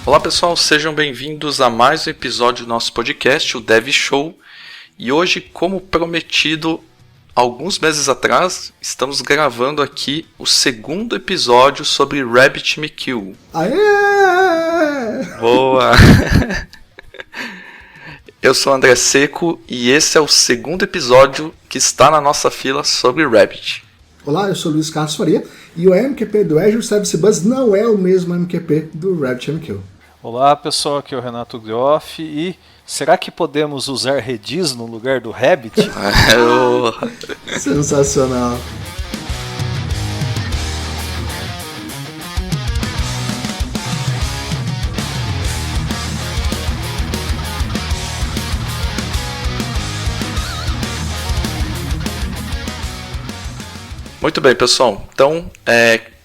Olá pessoal, sejam bem-vindos a mais um episódio do nosso podcast, o Dev Show. E hoje, como prometido alguns meses atrás, estamos gravando aqui o segundo episódio sobre RabbitMQ. Aê! Boa! Eu sou o André Seco e esse é o segundo episódio que está na nossa fila sobre Rabbit. Olá, eu sou o Luiz Carlos Faria e o MQP do Azure Service Bus não é o mesmo MQP do RabbitMQ. Olá pessoal, aqui é o Renato Groff e será que podemos usar Redis no lugar do Rabbit? Sensacional. Muito bem, pessoal. Então,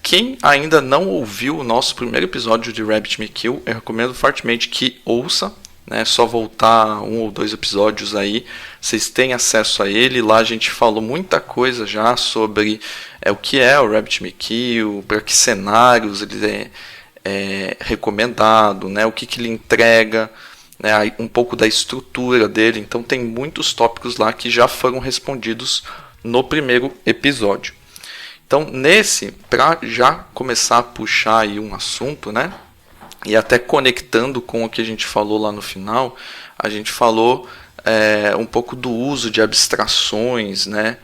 quem ainda não ouviu o nosso primeiro episódio de RabbitMQ, eu recomendo fortemente que ouça. É só voltar 1 ou 2 episódios aí, vocês têm acesso a ele. Lá a gente falou muita coisa já sobre o que é o RabbitMQ, para que cenários ele é recomendado, né, o que ele entrega, né, um pouco da estrutura dele. Então tem muitos tópicos lá que já foram respondidos no primeiro episódio. Então nesse, para já começar a puxar aí um assunto, né? E até conectando com o que a gente falou lá no final, a gente falou um pouco do uso de abstrações, né,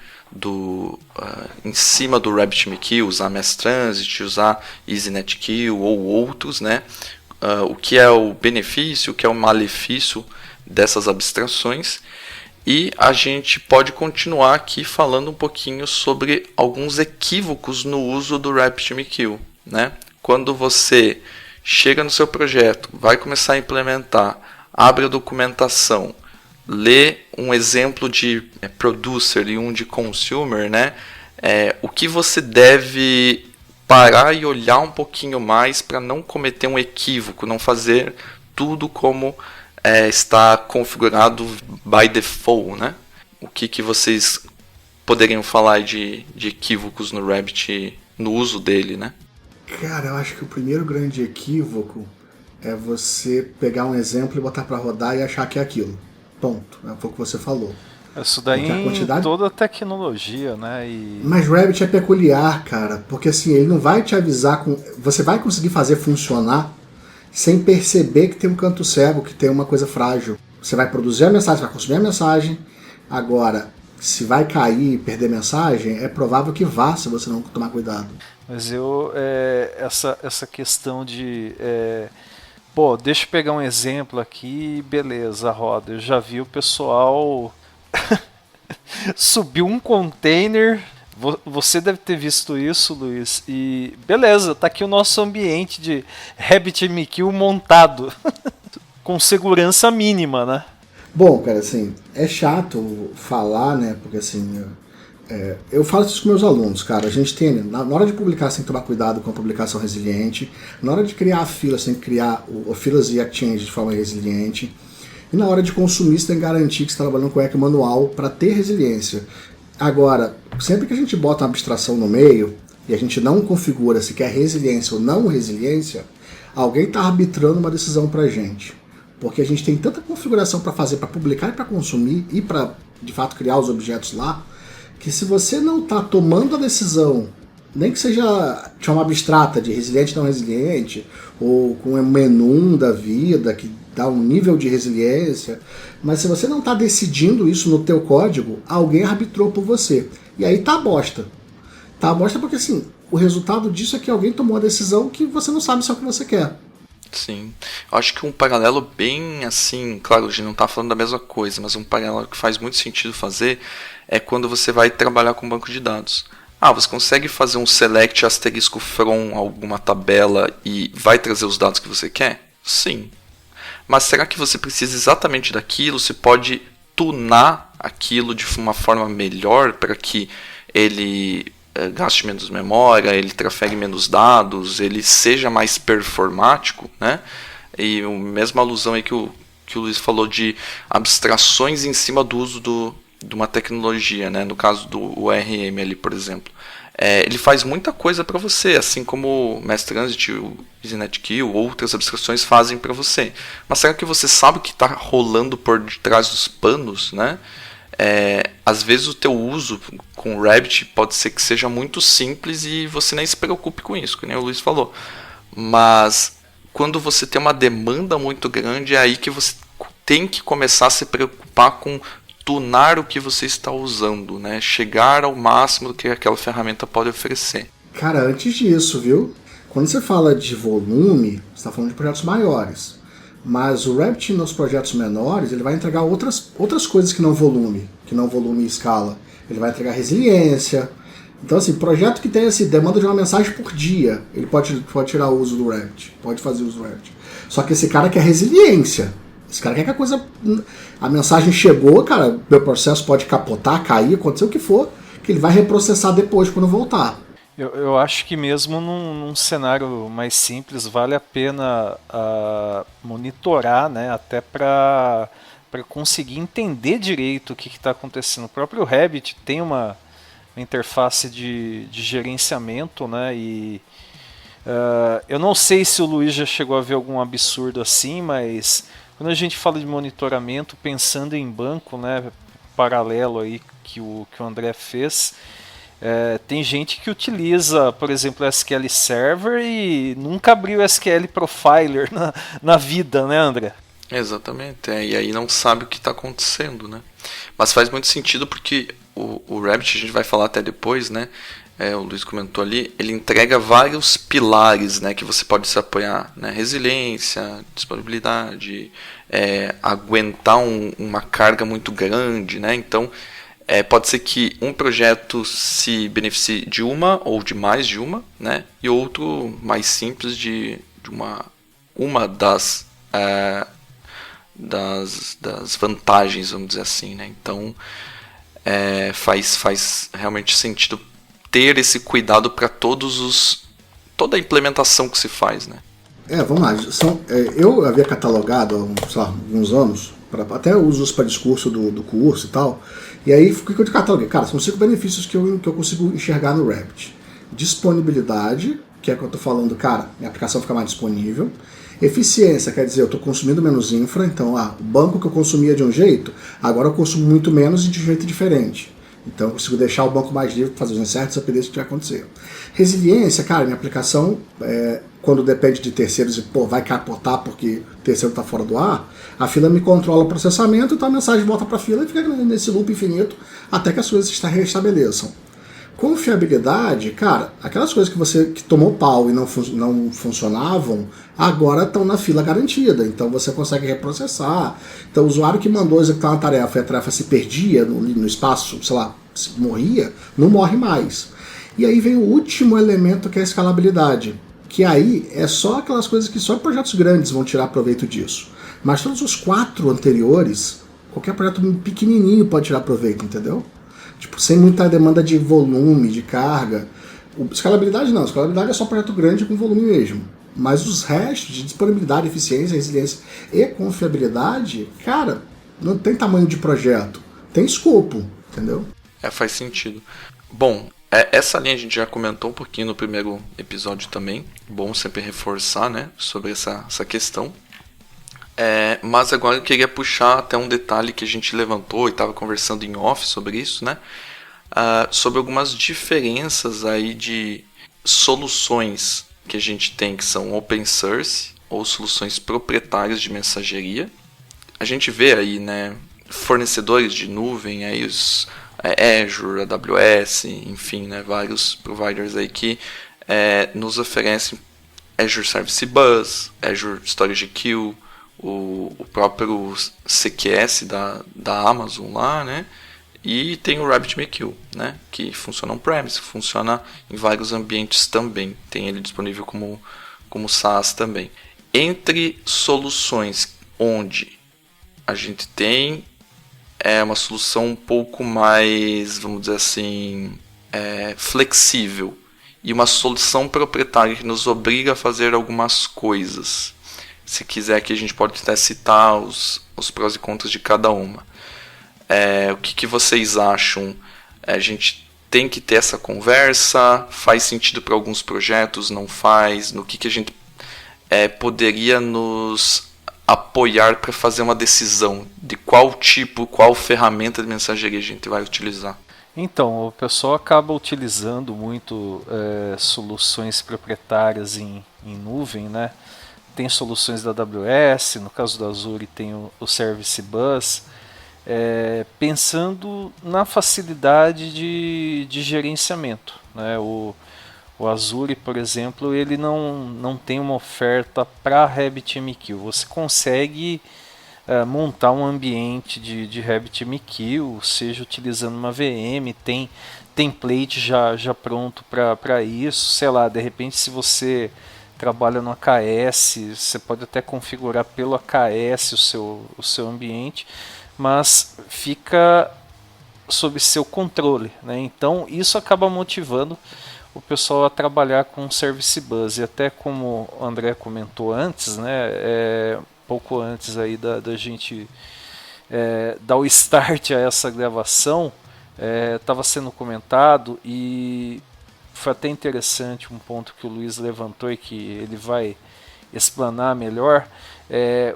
em cima do RabbitMQ, usar Mass Transit, usar EasyNetQ ou outros, né, o que é o benefício, o que é o malefício dessas abstrações. E a gente pode continuar aqui falando um pouquinho sobre alguns equívocos no uso do RabbitMQ, né? Quando você chega no seu projeto, vai começar a implementar, abre a documentação, lê um exemplo de producer e um de consumer, né? O que você deve parar e olhar um pouquinho mais para não cometer um equívoco, não fazer tudo como está configurado by default, né? O que vocês poderiam falar de equívocos no Rabbit, no uso dele, né? Cara, eu acho que o primeiro grande equívoco é você pegar um exemplo e botar para rodar e achar que é aquilo. Ponto. Foi o que você falou. Isso daí em toda a tecnologia, né? Mas Rabbit é peculiar, cara, porque assim, ele não vai te avisar você vai conseguir fazer funcionar sem perceber que tem um canto cego, que tem uma coisa frágil. Você vai produzir a mensagem, vai consumir a mensagem. Agora, se vai cair e perder mensagem, é provável que vá, se você não tomar cuidado. Mas essa questão de deixa eu pegar um exemplo aqui, beleza, roda. Eu já vi o pessoal subiu um container. Você deve ter visto isso, Luiz. E beleza, tá aqui o nosso ambiente de RabbitMQ montado com segurança mínima, né? Bom, cara, assim, é chato falar, né? Porque assim, eu falo isso com meus alunos, cara. A gente tem, na hora de publicar, você tem que tomar cuidado com a publicação resiliente. Na hora de criar a fila, você tem que criar filas e exchange de forma resiliente. E na hora de consumir, você tem que garantir que você está trabalhando com ECA manual para ter resiliência. Agora, sempre que a gente bota uma abstração no meio e a gente não configura se quer resiliência ou não resiliência, alguém está arbitrando uma decisão para a gente. Porque a gente tem tanta configuração para fazer, para publicar e para consumir e para, de fato, criar os objetos lá, que se você não está tomando a decisão, nem que seja de forma abstrata, de resiliente ou não resiliente, ou com um menu da vida que dá um nível de resiliência, mas se você não está decidindo isso no teu código, alguém arbitrou por você. E aí tá a bosta. Tá a bosta porque assim, o resultado disso é que alguém tomou a decisão que você não sabe se é o que você quer. Sim, eu acho que um paralelo bem assim, claro, a gente não está falando da mesma coisa, mas um paralelo que faz muito sentido fazer é quando você vai trabalhar com banco de dados. Você consegue fazer um select asterisco from alguma tabela e vai trazer os dados que você quer? Sim. Mas será que você precisa exatamente daquilo? Você pode tunar aquilo de uma forma melhor para que ele gaste menos memória, ele trafegue menos dados, ele seja mais performático, né? E a mesma alusão aí que o Luiz falou de abstrações em cima do uso de uma tecnologia, né? No caso do ORM ali, por exemplo. ele faz muita coisa para você, assim como o Mass Transit, o EasyNetKey ou outras abstrações fazem para você. Mas será que você sabe o que está rolando por detrás dos panos, né? Às vezes o teu uso com o Rabbit pode ser que seja muito simples e você nem se preocupe com isso, que nem o Luiz falou. Mas quando você tem uma demanda muito grande, é aí que você tem que começar a se preocupar com tunar o que você está usando, né? Chegar ao máximo do que aquela ferramenta pode oferecer. Cara, antes disso, viu? Quando você fala de volume, você está falando de projetos maiores. Mas o Rabbit nos projetos menores, ele vai entregar outras coisas que não volume e escala. Ele vai entregar resiliência. Então, assim, projeto que tem demanda de uma mensagem por dia, ele pode tirar o uso do Rabbit, pode fazer uso do Rabbit. Só que esse cara quer resiliência. Esse cara quer que a mensagem chegou, cara, meu processo pode capotar, cair, acontecer o que for, que ele vai reprocessar depois quando voltar. Eu acho que mesmo num cenário mais simples vale a pena monitorar, né, até para conseguir entender direito o que está acontecendo. O próprio Rabbit tem uma interface de gerenciamento, né, e eu não sei se o Luiz já chegou a ver algum absurdo assim, mas quando a gente fala de monitoramento, pensando em banco, né, paralelo aí que o André fez, tem gente que utiliza, por exemplo, o SQL Server e nunca abriu o SQL Profiler na vida, né, André? Exatamente, e aí não sabe o que está acontecendo, né? Mas faz muito sentido porque o Rabbit, a gente vai falar até depois, né? O Luiz comentou ali, ele entrega vários pilares, né, que você pode se apoiar, né? Resiliência, disponibilidade, aguentar uma carga muito grande, né? Então, pode ser que um projeto se beneficie de uma ou de mais de uma, né? E outro mais simples de uma das vantagens, vamos dizer assim, né? Então, faz realmente sentido ter esse cuidado para toda a implementação que se faz, né? Vamos lá. Eu havia catalogado há alguns anos, até usos para discurso do curso e tal, e aí o que eu cataloguei? Cara, são 5 benefícios que eu consigo enxergar no Rabbit. Disponibilidade, que é o que eu estou falando, cara, minha aplicação fica mais disponível. Eficiência, quer dizer, eu estou consumindo menos infra, então o banco que eu consumia de um jeito, agora eu consumo muito menos e de um jeito diferente. Então eu consigo deixar o banco mais livre para fazer os inserts e updates que vai acontecer. Resiliência, cara, minha aplicação, quando depende de terceiros e vai capotar porque o terceiro está fora do ar, a fila me controla o processamento, então a mensagem volta para a fila e fica nesse loop infinito até que as coisas se restabeleçam. Confiabilidade, cara, aquelas coisas que tomou pau e não funcionavam, agora estão na fila garantida, então você consegue reprocessar. Então o usuário que mandou executar uma tarefa e a tarefa se perdia no espaço, sei lá, se morria, não morre mais. E aí vem o último elemento, que é a escalabilidade, que aí é só aquelas coisas que só projetos grandes vão tirar proveito disso. Mas todos os 4 anteriores, qualquer projeto pequenininho pode tirar proveito, entendeu? Tipo, sem muita demanda de volume, de carga. Escalabilidade não, escalabilidade é só projeto grande com volume mesmo. Mas os restos de disponibilidade, eficiência, resiliência e confiabilidade, cara, não tem tamanho de projeto, tem escopo, entendeu? Faz sentido. Bom, essa linha a gente já comentou um pouquinho no primeiro episódio também. Bom sempre reforçar, né, sobre essa questão. Mas agora eu queria puxar até um detalhe que a gente levantou e estava conversando em off sobre isso, né? Sobre algumas diferenças aí de soluções que a gente tem, que são open source ou soluções proprietárias de mensageria. A gente vê aí, né, fornecedores de nuvem, aí os Azure, AWS, enfim, né, vários providers aí que nos oferecem Azure Service Bus, Azure Storage Queue, o próprio CQS da Amazon lá, né? E tem o RabbitMQ, né? Que funciona on-premise, funciona em vários ambientes também. Tem ele disponível como SaaS também. Entre soluções onde a gente tem uma solução um pouco mais, vamos dizer assim, flexível, e uma solução proprietária que nos obriga a fazer algumas coisas. Se quiser aqui a gente pode até citar os prós e contras de cada uma. O que vocês acham? A gente tem que ter essa conversa? Faz sentido para alguns projetos? Não faz? No que a gente poderia nos apoiar para fazer uma decisão de qual tipo, qual ferramenta de mensageria a gente vai utilizar? Então, o pessoal acaba utilizando muito soluções proprietárias em nuvem, né? Tem soluções da AWS, no caso da Azure tem o Service Bus, pensando na facilidade de gerenciamento, né? O Azure, por exemplo, ele não tem uma oferta para RabbitMQ. Você consegue montar um ambiente de RabbitMQ, seja utilizando uma VM, tem template já pronto para isso. Sei lá, de repente, se você trabalha no AKS, você pode até configurar pelo AKS o seu ambiente, mas fica sob seu controle, né? Então isso acaba motivando o pessoal a trabalhar com Service Bus. E até como o André comentou antes, né, pouco antes aí da gente dar o start a essa gravação, estava sendo comentado, e foi até interessante um ponto que o Luiz levantou e que ele vai explanar melhor.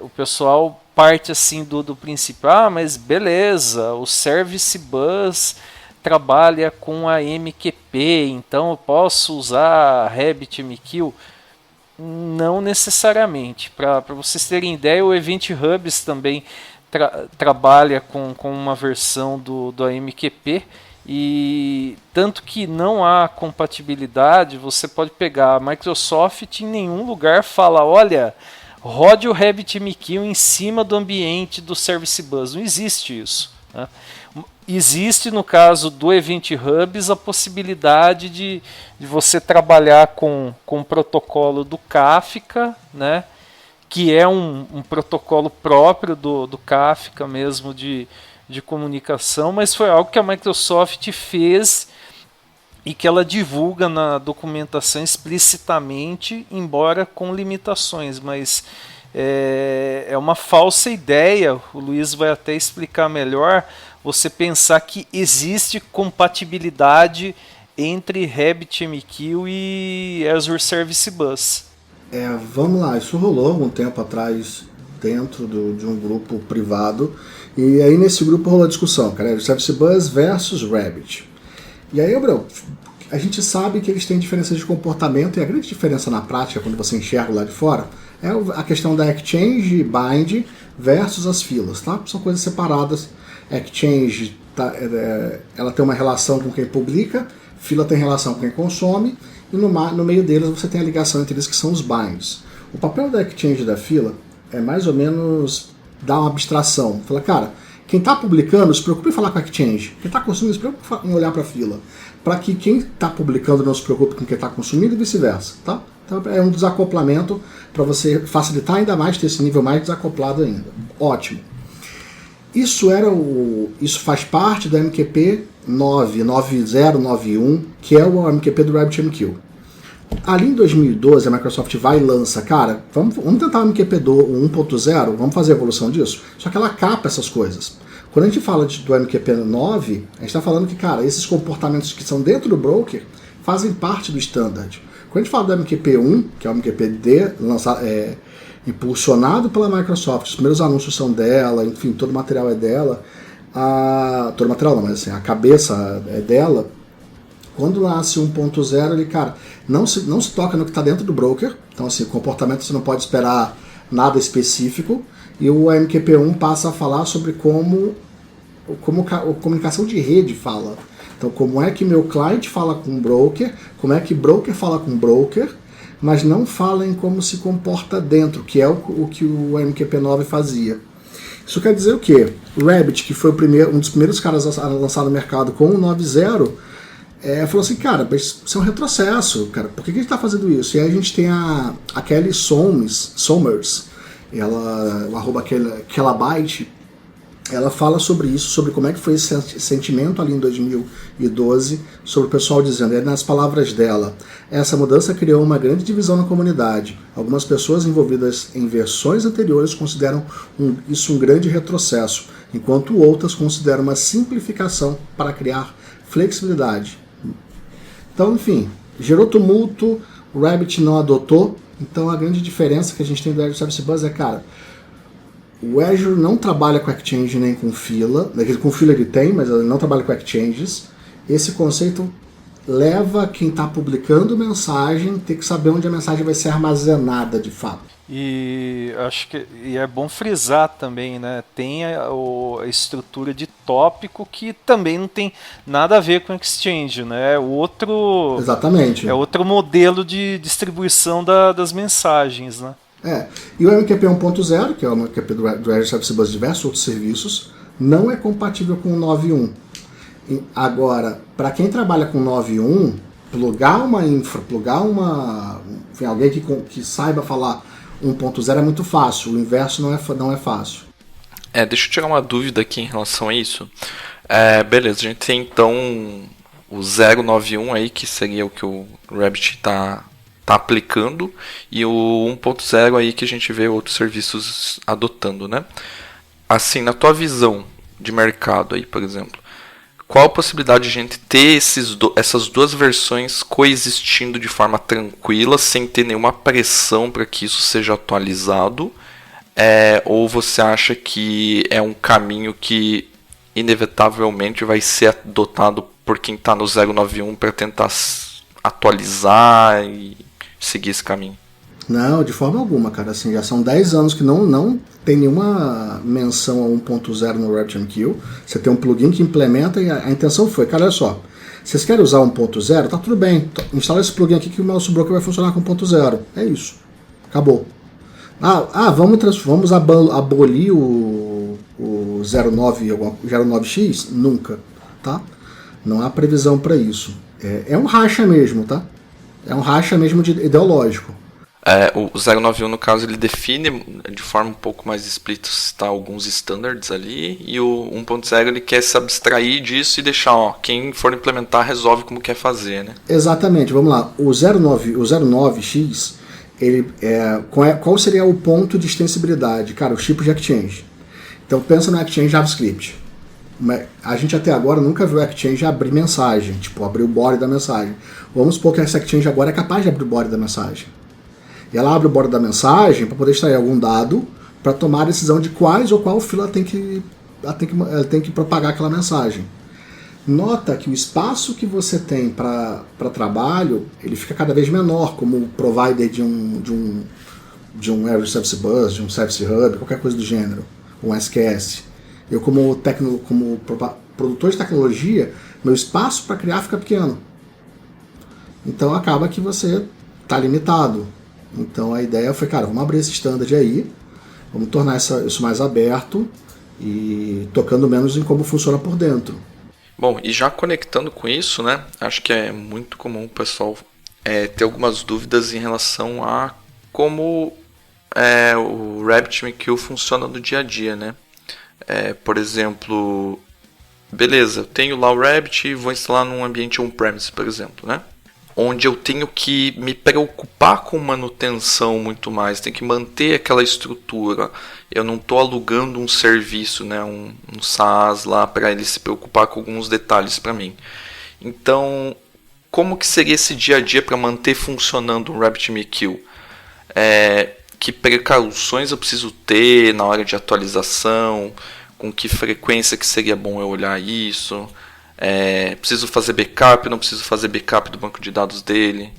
O pessoal parte assim do princípio, mas beleza, o Service Bus trabalha com a MQP, então eu posso usar RabbitMQ? Não necessariamente. Para vocês terem ideia, o Event Hubs também trabalha com uma versão do AMQP, e tanto que não há compatibilidade. Você pode pegar a Microsoft, em nenhum lugar fala, olha, rode o RabbitMQ em cima do ambiente do Service Bus. Não existe isso, né? Existe, no caso do Event Hubs, a possibilidade de você trabalhar com o protocolo do Kafka, né, que é um protocolo próprio do Kafka mesmo de comunicação, mas foi algo que a Microsoft fez e que ela divulga na documentação explicitamente, embora com limitações, mas é uma falsa ideia. O Luiz vai até explicar melhor, você pensar que existe compatibilidade entre RabbitMQ e Azure Service Bus. Vamos lá, isso rolou algum tempo atrás dentro de um grupo privado, e aí nesse grupo rolou a discussão, cara, Service Bus versus Rabbit. E aí, a gente sabe que eles têm diferenças de comportamento, e a grande diferença na prática, quando você enxerga lá de fora, é a questão da Exchange Bind versus as filas, tá? São coisas separadas. Exchange ela tem uma relação com quem publica, fila tem relação com quem consome, e no meio deles você tem a ligação entre eles, que são os binds. O papel da Exchange e da fila é mais ou menos dar uma abstração. Fala, cara, quem está publicando se preocupe em falar com a Exchange, quem está consumindo se preocupe em olhar para a fila, para que quem está publicando não se preocupe com quem está consumindo e vice-versa, tá? Então é um desacoplamento para você facilitar ainda mais, ter esse nível mais desacoplado ainda. Ótimo. Isso faz parte do MQP 9091, que é o MQP do RabbitMQ. Ali em 2012 a Microsoft vai e lança, cara, vamos tentar o MQP 1.0, vamos fazer a evolução disso. Só que ela capa essas coisas. Quando a gente fala do MQP 9, a gente está falando que, cara, esses comportamentos que são dentro do broker fazem parte do standard. Quando a gente fala do MQP 1, que é o MQP-D, impulsionado pela Microsoft, os primeiros anúncios são dela, enfim, todo o material é dela, todo o material não, mas assim, a cabeça é dela. Quando nasce 1.0, ele, cara, não se toca no que está dentro do broker, então assim, comportamento você não pode esperar nada específico, e o MQP1 passa a falar sobre como a comunicação de rede fala. Então, como é que meu cliente fala com o broker, como é que broker fala com broker, mas não fala em como se comporta dentro, que é o que o MQP9 fazia. Isso quer dizer o quê? O Rabbit, que foi um dos primeiros caras a lançar no mercado com o 9.0, falou assim, cara, isso é um retrocesso, cara, por que a gente está fazendo isso? E aí a gente tem a Kelly Somers, o arroba Kelabyte, ela fala sobre isso, sobre como é que foi esse sentimento ali em 2012, sobre o pessoal dizendo, nas palavras dela, essa mudança criou uma grande divisão na comunidade. Algumas pessoas envolvidas em versões anteriores consideram isso um grande retrocesso, enquanto outras consideram uma simplificação para criar flexibilidade. Então, enfim, gerou tumulto, o Rabbit não adotou. Então a grande diferença que a gente tem do Azure Service Bus é, cara, o Azure não trabalha com Exchange nem com fila. Com fila ele tem, mas ele não trabalha com Exchanges. Esse conceito leva quem está publicando mensagem ter que saber onde a mensagem vai ser armazenada de fato. E acho que é bom frisar também, né? Tem a estrutura de tópico que também não tem nada a ver com Exchange, né? Exatamente. É outro modelo de distribuição das mensagens, né? E o MQP 1.0, que é o MQP do Azure Service Bus e diversos outros serviços, não é compatível com o 9.1. Agora, para quem trabalha com 9.1, plugar uma infra, enfim, alguém que saiba falar 1.0 é muito fácil, o inverso não é fácil. Deixa eu tirar uma dúvida aqui em relação a isso. Beleza, a gente tem então o 091 aí, que seria o que o Rabbit está aplicando, e o 1.0 aí que a gente vê outros serviços adotando, né? Assim, na tua visão de mercado aí, por exemplo, qual a possibilidade de a gente ter essas duas versões coexistindo de forma tranquila, sem ter nenhuma pressão para que isso seja atualizado? Ou você acha que é um caminho que inevitavelmente vai ser adotado por quem está no 091 para tentar atualizar e seguir esse caminho? Não, de forma alguma, cara. Assim, já são 10 anos que não tem nenhuma menção a 1.0 no RabbitMQ. Você tem um plugin que implementa e a intenção foi, cara, olha só, vocês querem usar 1.0? Tá tudo bem, instala esse plugin aqui que o nosso broker vai funcionar com 1.0. É isso. Acabou. Vamos abolir o 09X? Nunca, tá? Não há previsão para isso. É um racha mesmo, tá? É um racha mesmo ideológico. O 091, no caso, ele define de forma um pouco mais explícita alguns standards ali, e o 1.0 ele quer se abstrair disso e deixar, quem for implementar resolve como quer fazer, né? Exatamente, vamos lá. O 09X, qual seria o ponto de extensibilidade? Cara, os tipos de Exchange. Então pensa no Exchange JavaScript. A gente até agora nunca viu o Exchange abrir mensagem, tipo, abrir o body da mensagem. Vamos supor que essa Exchange agora é capaz de abrir o body da mensagem. E ela abre o body da mensagem para poder extrair algum dado para tomar a decisão de qual fila ela tem que propagar aquela mensagem. Nota que o espaço que você tem para trabalho ele fica cada vez menor, como provider de um Azure Service Bus, de um Service Hub, qualquer coisa do gênero, um SQS. Eu, como produtor de tecnologia, meu espaço para criar fica pequeno. Então acaba que você está limitado. Então a ideia foi, cara, vamos abrir esse standard aí, vamos tornar isso mais aberto e tocando menos em como funciona por dentro. Bom, e já conectando com isso, né, acho que é muito comum o pessoal ter algumas dúvidas em relação a como o RabbitMQ funciona no dia a dia, né? Por exemplo, beleza, eu tenho lá o Rabbit e vou instalar num ambiente on-premise, por exemplo, né? Onde eu tenho que me preocupar com manutenção muito mais, tenho que manter aquela estrutura. Eu não estou alugando um serviço, né, um SaaS lá para ele se preocupar com alguns detalhes para mim. Então, como que seria esse dia a dia para manter funcionando o RabbitMQ? Que precauções eu preciso ter na hora de atualização? Com que frequência que seria bom eu olhar isso? Preciso fazer backup, não preciso fazer backup do banco de dados dele,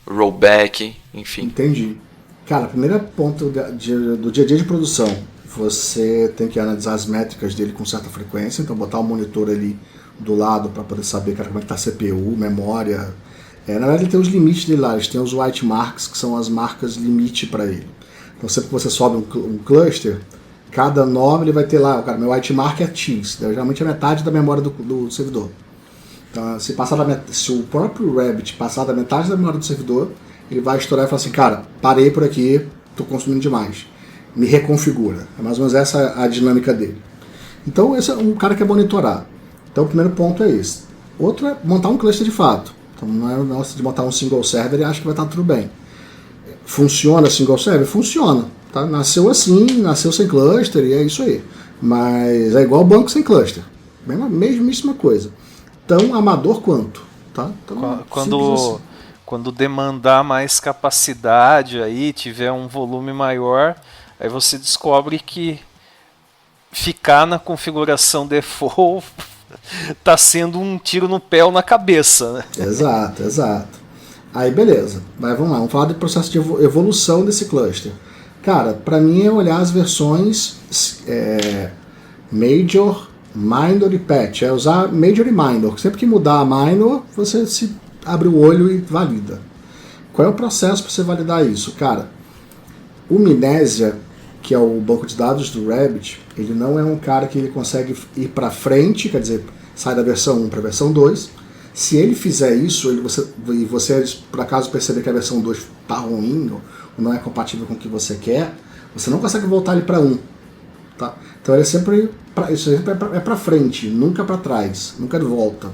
rollback, enfim. Entendi. Cara, primeiro ponto do dia a dia de produção, você tem que analisar as métricas dele com certa frequência, então botar o monitor ali do lado para poder saber, cara, como é que tá a CPU, memória. Na verdade ele tem os limites dele lá, eles têm os white marks, que são as marcas limite para ele. Então sempre que você sobe um cluster, cada nome ele vai ter lá, cara, meu white mark é X, geralmente é metade da memória do servidor. Então, se o próprio Rabbit passar da metade da memória do servidor, ele vai estourar e falar assim, cara, parei por aqui, estou consumindo demais. Me reconfigura. É mais ou menos essa a dinâmica dele. Então esse é um cara que quer monitorar. Então o primeiro ponto é esse. Outro é montar um cluster de fato. Então não é o negócio de montar um single server e acha que vai estar tudo bem. Funciona single server? Funciona. Tá? Nasceu assim, nasceu sem cluster e é isso aí. Mas é igual banco sem cluster. Mesmíssima coisa. Tão amador quanto. tá? Então, simples assim. Quando demandar mais capacidade aí, tiver um volume maior, aí você descobre que ficar na configuração default tá sendo um tiro no pé ou na cabeça, né? Exato. Aí beleza, mas vamos lá, vamos falar do processo de evolução desse cluster. Cara, para mim é olhar as versões Major, Minor e Patch. É usar Major e Minor. Sempre que mudar a Minor, você se abre o olho e valida. Qual é o processo para você validar isso? Cara, o Mnesia, que é o banco de dados do Rabbit, ele não é um cara que ele consegue ir para frente, quer dizer, sai da versão 1 para a versão 2. Se ele fizer isso, e você por acaso perceber que a versão 2 está ruim ou não é compatível com o que você quer, você não consegue voltar ele para 1. Tá? Então ele isso sempre é para frente, nunca para trás, nunca de volta.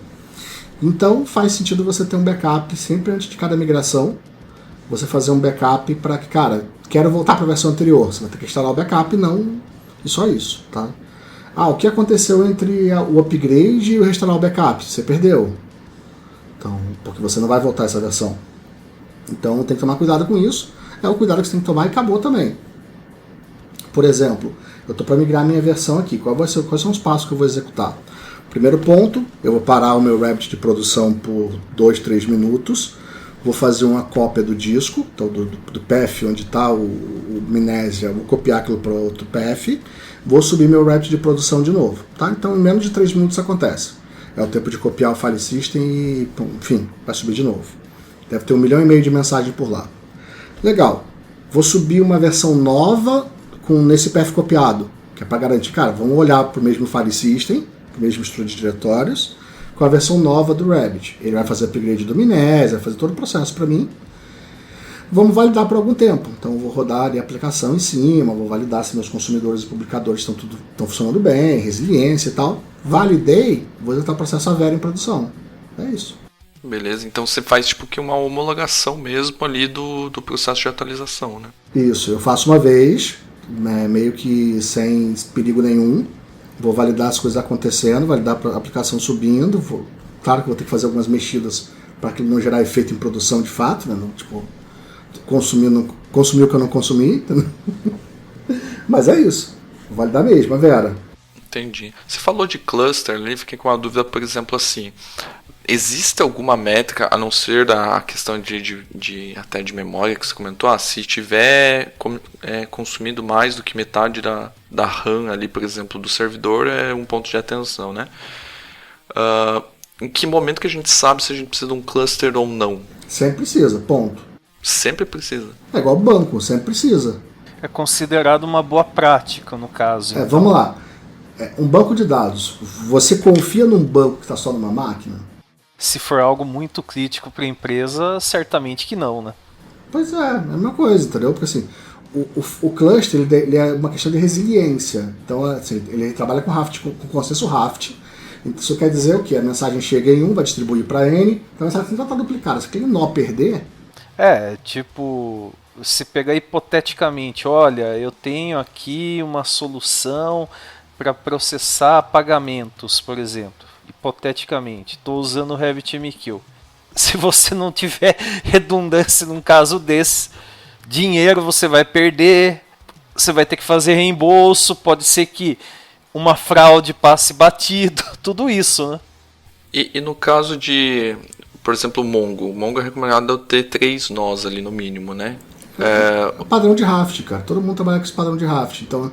Então faz sentido você ter um backup sempre antes de cada migração, você fazer um backup para que, cara, quero voltar para a versão anterior, você vai ter que instalar o backup e só isso. Tá? O que aconteceu entre o upgrade e o restaurar o backup? Você perdeu. Então, porque você não vai voltar essa versão. Então tem que tomar cuidado com isso. É o cuidado que você tem que tomar e acabou também. Por exemplo, eu estou para migrar minha versão aqui. Quais são os passos que eu vou executar? Primeiro ponto, eu vou parar o meu Rabbit de produção por 2-3 minutos. Vou fazer uma cópia do disco, então do path onde está o Mnesia, vou copiar aquilo para outro path. Vou subir meu Rabbit de produção de novo. Tá? Então em menos de 3 minutos acontece. É o tempo de copiar o file system e, enfim, vai subir de novo. Deve ter 1,5 milhão de mensagens por lá. Legal. Vou subir uma versão nova nesse path copiado, que é para garantir, cara, vamos olhar para o mesmo file system, para o mesmo estrutura de diretórios, com a versão nova do Rabbit. Ele vai fazer upgrade do Mnesia, vai fazer todo o processo para mim. Vamos validar por algum tempo. Então eu vou rodar a aplicação em cima, vou validar se meus consumidores e publicadores estão funcionando bem, resiliência e tal. Validei, vou executar o processo Avera em produção. É isso. Beleza, então você faz tipo que uma homologação mesmo ali do processo de atualização, né? Isso, eu faço uma vez, meio que sem perigo nenhum. Vou validar as coisas acontecendo, validar a aplicação subindo. Claro que vou ter que fazer algumas mexidas para aquilo não gerar efeito em produção de fato, né? Não, tipo, consumir o que eu não consumi. Mas é isso, vou validar mesmo, Vera. Entendi. Você falou de cluster ali, fiquei com uma dúvida, por exemplo, assim, existe alguma métrica, a não ser a questão até de memória que você comentou, se tiver consumindo mais do que metade da RAM ali, por exemplo, do servidor, é um ponto de atenção, né? Em que momento que a gente sabe se a gente precisa de um cluster ou não? Sempre precisa, ponto. Sempre precisa. É igual banco, sempre precisa. É considerado uma boa prática, no caso. Então. Vamos lá. Um banco de dados, você confia num banco que está só numa máquina? Se for algo muito crítico para a empresa, certamente que não, né? Pois é a mesma coisa, entendeu? Porque assim, o cluster ele é uma questão de resiliência. Então, assim, ele trabalha com Raft, com consenso Raft. Isso quer dizer o quê? A mensagem chega em 1, vai distribuir para N, então a mensagem não está duplicada. Se aquele nó perder... tipo, se pegar hipoteticamente, olha, eu tenho aqui uma solução para processar pagamentos, por exemplo. Hipoteticamente, estou usando o RabbitMQ. Se você não tiver redundância num caso desse, dinheiro você vai perder, você vai ter que fazer reembolso, pode ser que uma fraude passe batido, tudo isso, né? E no caso de, por exemplo, o Mongo é recomendado ter 3 nós ali no mínimo, né? Padrão de Raft, cara. Todo mundo trabalha com esse padrão de Raft. Então,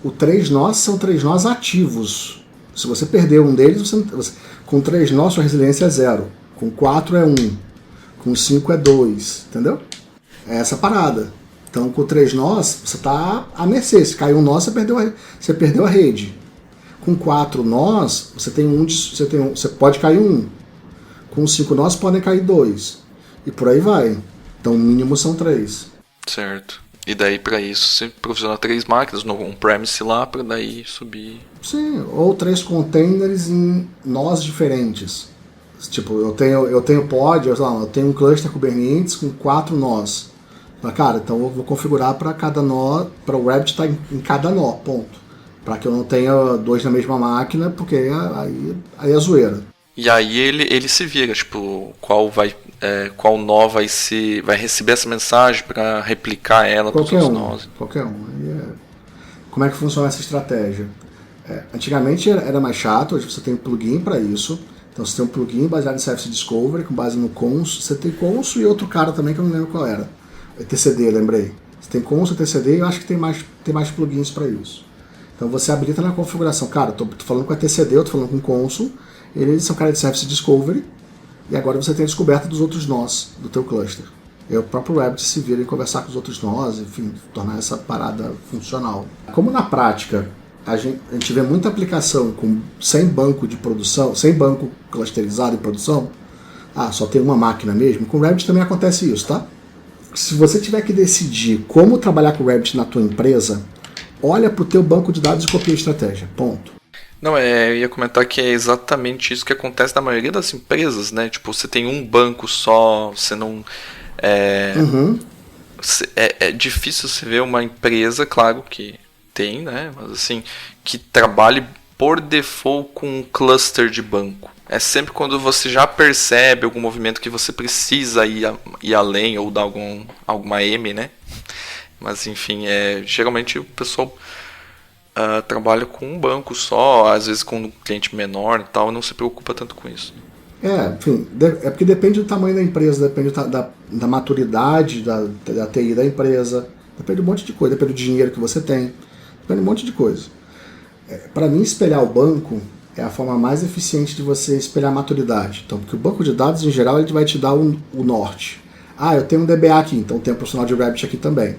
o 3 nós são 3 nós ativos. Se você perder um deles, com 3 nós sua resiliência é 0. Com 4 é 1. Com 5 é 2. Entendeu? É essa parada. Então, com 3 nós, você está à mercê. Se cair um nó, você perdeu a rede. Com 4 nós, você pode cair 1. Com 5 nós, podem cair 2. E por aí vai. Então, o mínimo são 3. Certo. E daí, para isso, você provisiona 3 máquinas no on-premise lá, para daí subir. Sim, ou 3 containers em nós diferentes. Tipo, eu tenho pod, eu tenho um cluster Kubernetes com 4 nós. Mas, cara, então eu vou configurar para cada nó, para o Rabbit estar em cada nó, ponto. Para que eu não tenha 2 na mesma máquina, porque aí é zoeira. E aí ele se vira, tipo, qual nó vai receber essa mensagem para replicar ela para os outros nós. Qualquer um. Como é que funciona essa estratégia? Antigamente era mais chato, hoje você tem um plugin para isso. Então você tem um plugin baseado em Service Discovery, com base no Consul. Você tem Consul e outro cara também que eu não lembro qual era. TCD, lembrei. Você tem Consul, TCD e eu acho que tem mais plugins para isso. Então você habilita na configuração. Cara, tô falando com a TCD, eu tô falando com o Consul. Eles são cara de Service Discovery. E agora você tem a descoberta dos outros nós do teu cluster. E o próprio Rabbit se vira em conversar com os outros nós, enfim, tornar essa parada funcional. Como na prática a gente vê muita aplicação sem banco de produção, sem banco clusterizado em produção, só tem uma máquina mesmo, com o Rabbit também acontece isso, tá? Se você tiver que decidir como trabalhar com o Rabbit na tua empresa, olha para o teu banco de dados e copia a estratégia, ponto. Não, eu ia comentar que é exatamente isso que acontece na maioria das empresas, né? Tipo, você tem um banco só, você não... É difícil você ver uma empresa, claro que tem, né? Mas assim, que trabalhe por default com um cluster de banco. É sempre quando você já percebe algum movimento que você precisa ir além ou dar alguma M, né? Mas enfim, geralmente o pessoal trabalha com um banco só, às vezes com um cliente menor e tal, não se preocupa tanto com isso. Enfim, é porque depende do tamanho da empresa, depende da maturidade da TI da empresa, depende de um monte de coisa, depende do dinheiro que você tem, depende de um monte de coisa. Para mim, espelhar o banco é a forma mais eficiente de você espelhar a maturidade. Então, porque o banco de dados, em geral, ele vai te dar o norte. Eu tenho um DBA aqui, então tem um profissional de Rabbit aqui também.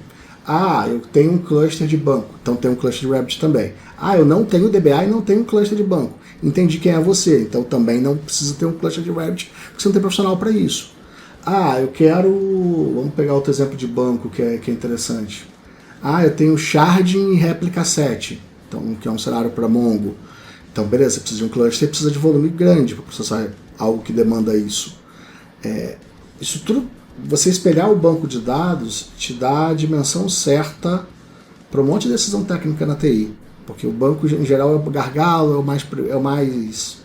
Eu tenho um cluster de banco, então tem um cluster de Rabbit também. Eu não tenho DBA e não tenho um cluster de banco. Entendi quem é você, então também não precisa ter um cluster de Rabbit, porque você não tem profissional para isso. Eu quero... Vamos pegar outro exemplo de banco que é interessante. Eu tenho sharding e réplica 7, então, que é um cenário para Mongo. Então, beleza, você precisa de um cluster, você precisa de volume grande para processar algo que demanda isso. Isso tudo, você espelhar o banco de dados, te dá a dimensão certa para um monte de decisão técnica na TI. Porque o banco, em geral, é o gargalo, é o mais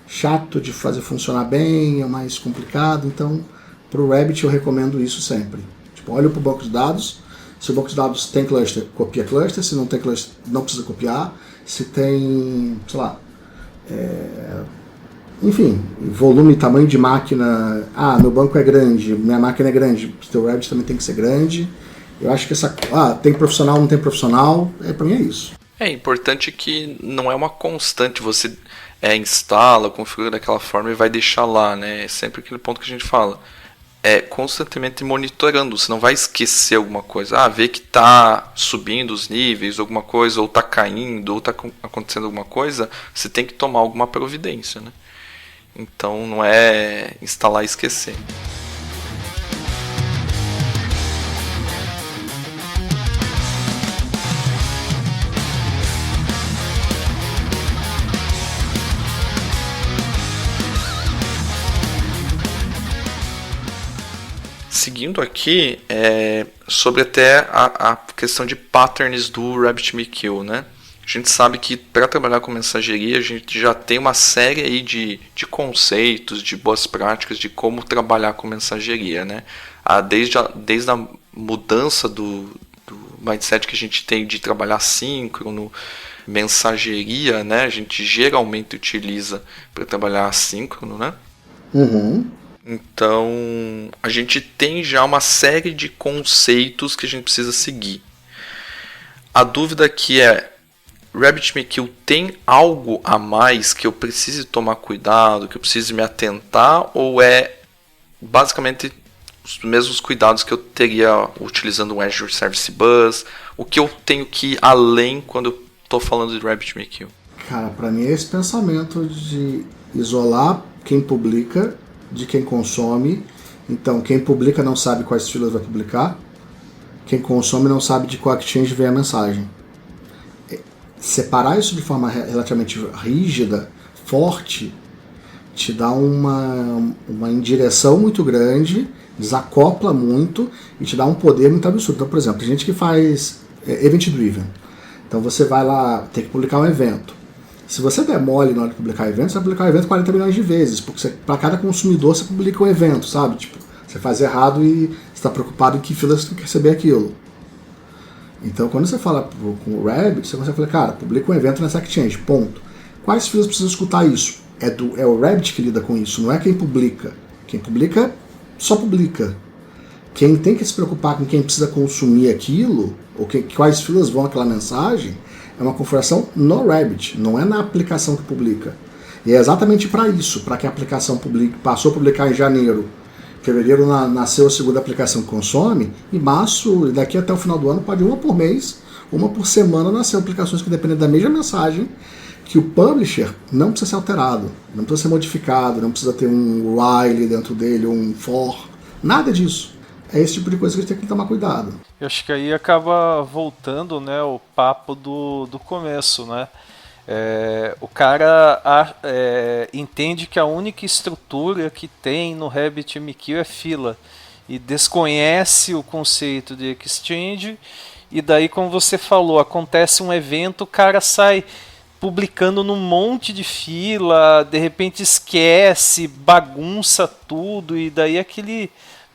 chato de fazer funcionar bem, é o mais complicado. Então, para o Rabbit, eu recomendo isso sempre. Tipo, olha para o banco de dados. Se o banco de dados tem cluster, copia cluster. Se não tem cluster, não precisa copiar. Se tem, sei lá, enfim, volume, tamanho de máquina. Meu banco é grande, minha máquina é grande. O teu Rabbit também tem que ser grande. Eu acho que tem profissional, não tem profissional. Para mim é isso. É importante que não é uma constante, você instala, configura daquela forma e vai deixar lá, né? É sempre aquele ponto que a gente fala. Constantemente monitorando, você não vai esquecer alguma coisa. Vê que está subindo os níveis, alguma coisa, ou está caindo, ou está acontecendo alguma coisa, você tem que tomar alguma providência, né? Então não é instalar e esquecer. Seguindo aqui, sobre até a questão de patterns do RabbitMQ, né? A gente sabe que para trabalhar com mensageria a gente já tem uma série aí de conceitos, de boas práticas de como trabalhar com mensageria, né? Desde a mudança do mindset que a gente tem de trabalhar síncrono, mensageria, né? A gente geralmente utiliza para trabalhar assíncrono, né? Uhum. Então, a gente tem já uma série de conceitos que a gente precisa seguir. A dúvida aqui é, RabbitMQ tem algo a mais que eu precise tomar cuidado, que eu precise me atentar, ou é basicamente os mesmos cuidados que eu teria utilizando o Azure Service Bus? O que eu tenho que ir além quando eu estou falando de RabbitMQ? Cara, para mim é esse pensamento de isolar quem publica de quem consome. Então, quem publica não sabe quais filas vai publicar, quem consome não sabe de qual exchange vem a mensagem. Separar isso de forma relativamente rígida, forte, te dá uma indireção muito grande, desacopla muito e te dá um poder muito absurdo. Então, por exemplo, tem gente que faz event driven. Então você vai lá, tem que publicar um evento. Se você demole na hora de publicar evento, você vai publicar o evento 40 milhões de vezes, porque para cada consumidor você publica um evento, sabe? Tipo, você faz errado e você está preocupado em que fila você tem que receber aquilo. Então, quando você fala com o Rabbit, você consegue falar, cara, publica um evento nessa Exchange, ponto. Quais filas precisam escutar isso? É o Rabbit que lida com isso, não é quem publica. Quem publica, só publica. Quem tem que se preocupar com quem precisa consumir aquilo, ou quais filas vão aquela mensagem, é uma configuração no Rabbit, não é na aplicação que publica. E é exatamente para isso, para que a aplicação passou a publicar em janeiro. Em fevereiro nasceu a segunda aplicação que consome, em março, e daqui até o final do ano, pode uma por mês, uma por semana, nascer aplicações que dependem da mesma mensagem, que o publisher não precisa ser alterado, não precisa ser modificado, não precisa ter um while dentro dele, um for, nada disso. É esse tipo de coisa que a gente tem que tomar cuidado. Eu acho que aí acaba voltando, né, o papo do começo, né? O cara entende que a única estrutura que tem no RabbitMQ é fila e desconhece o conceito de exchange, e daí, como você falou, acontece um evento, o cara sai publicando num monte de fila, de repente esquece, bagunça tudo, e daí aquele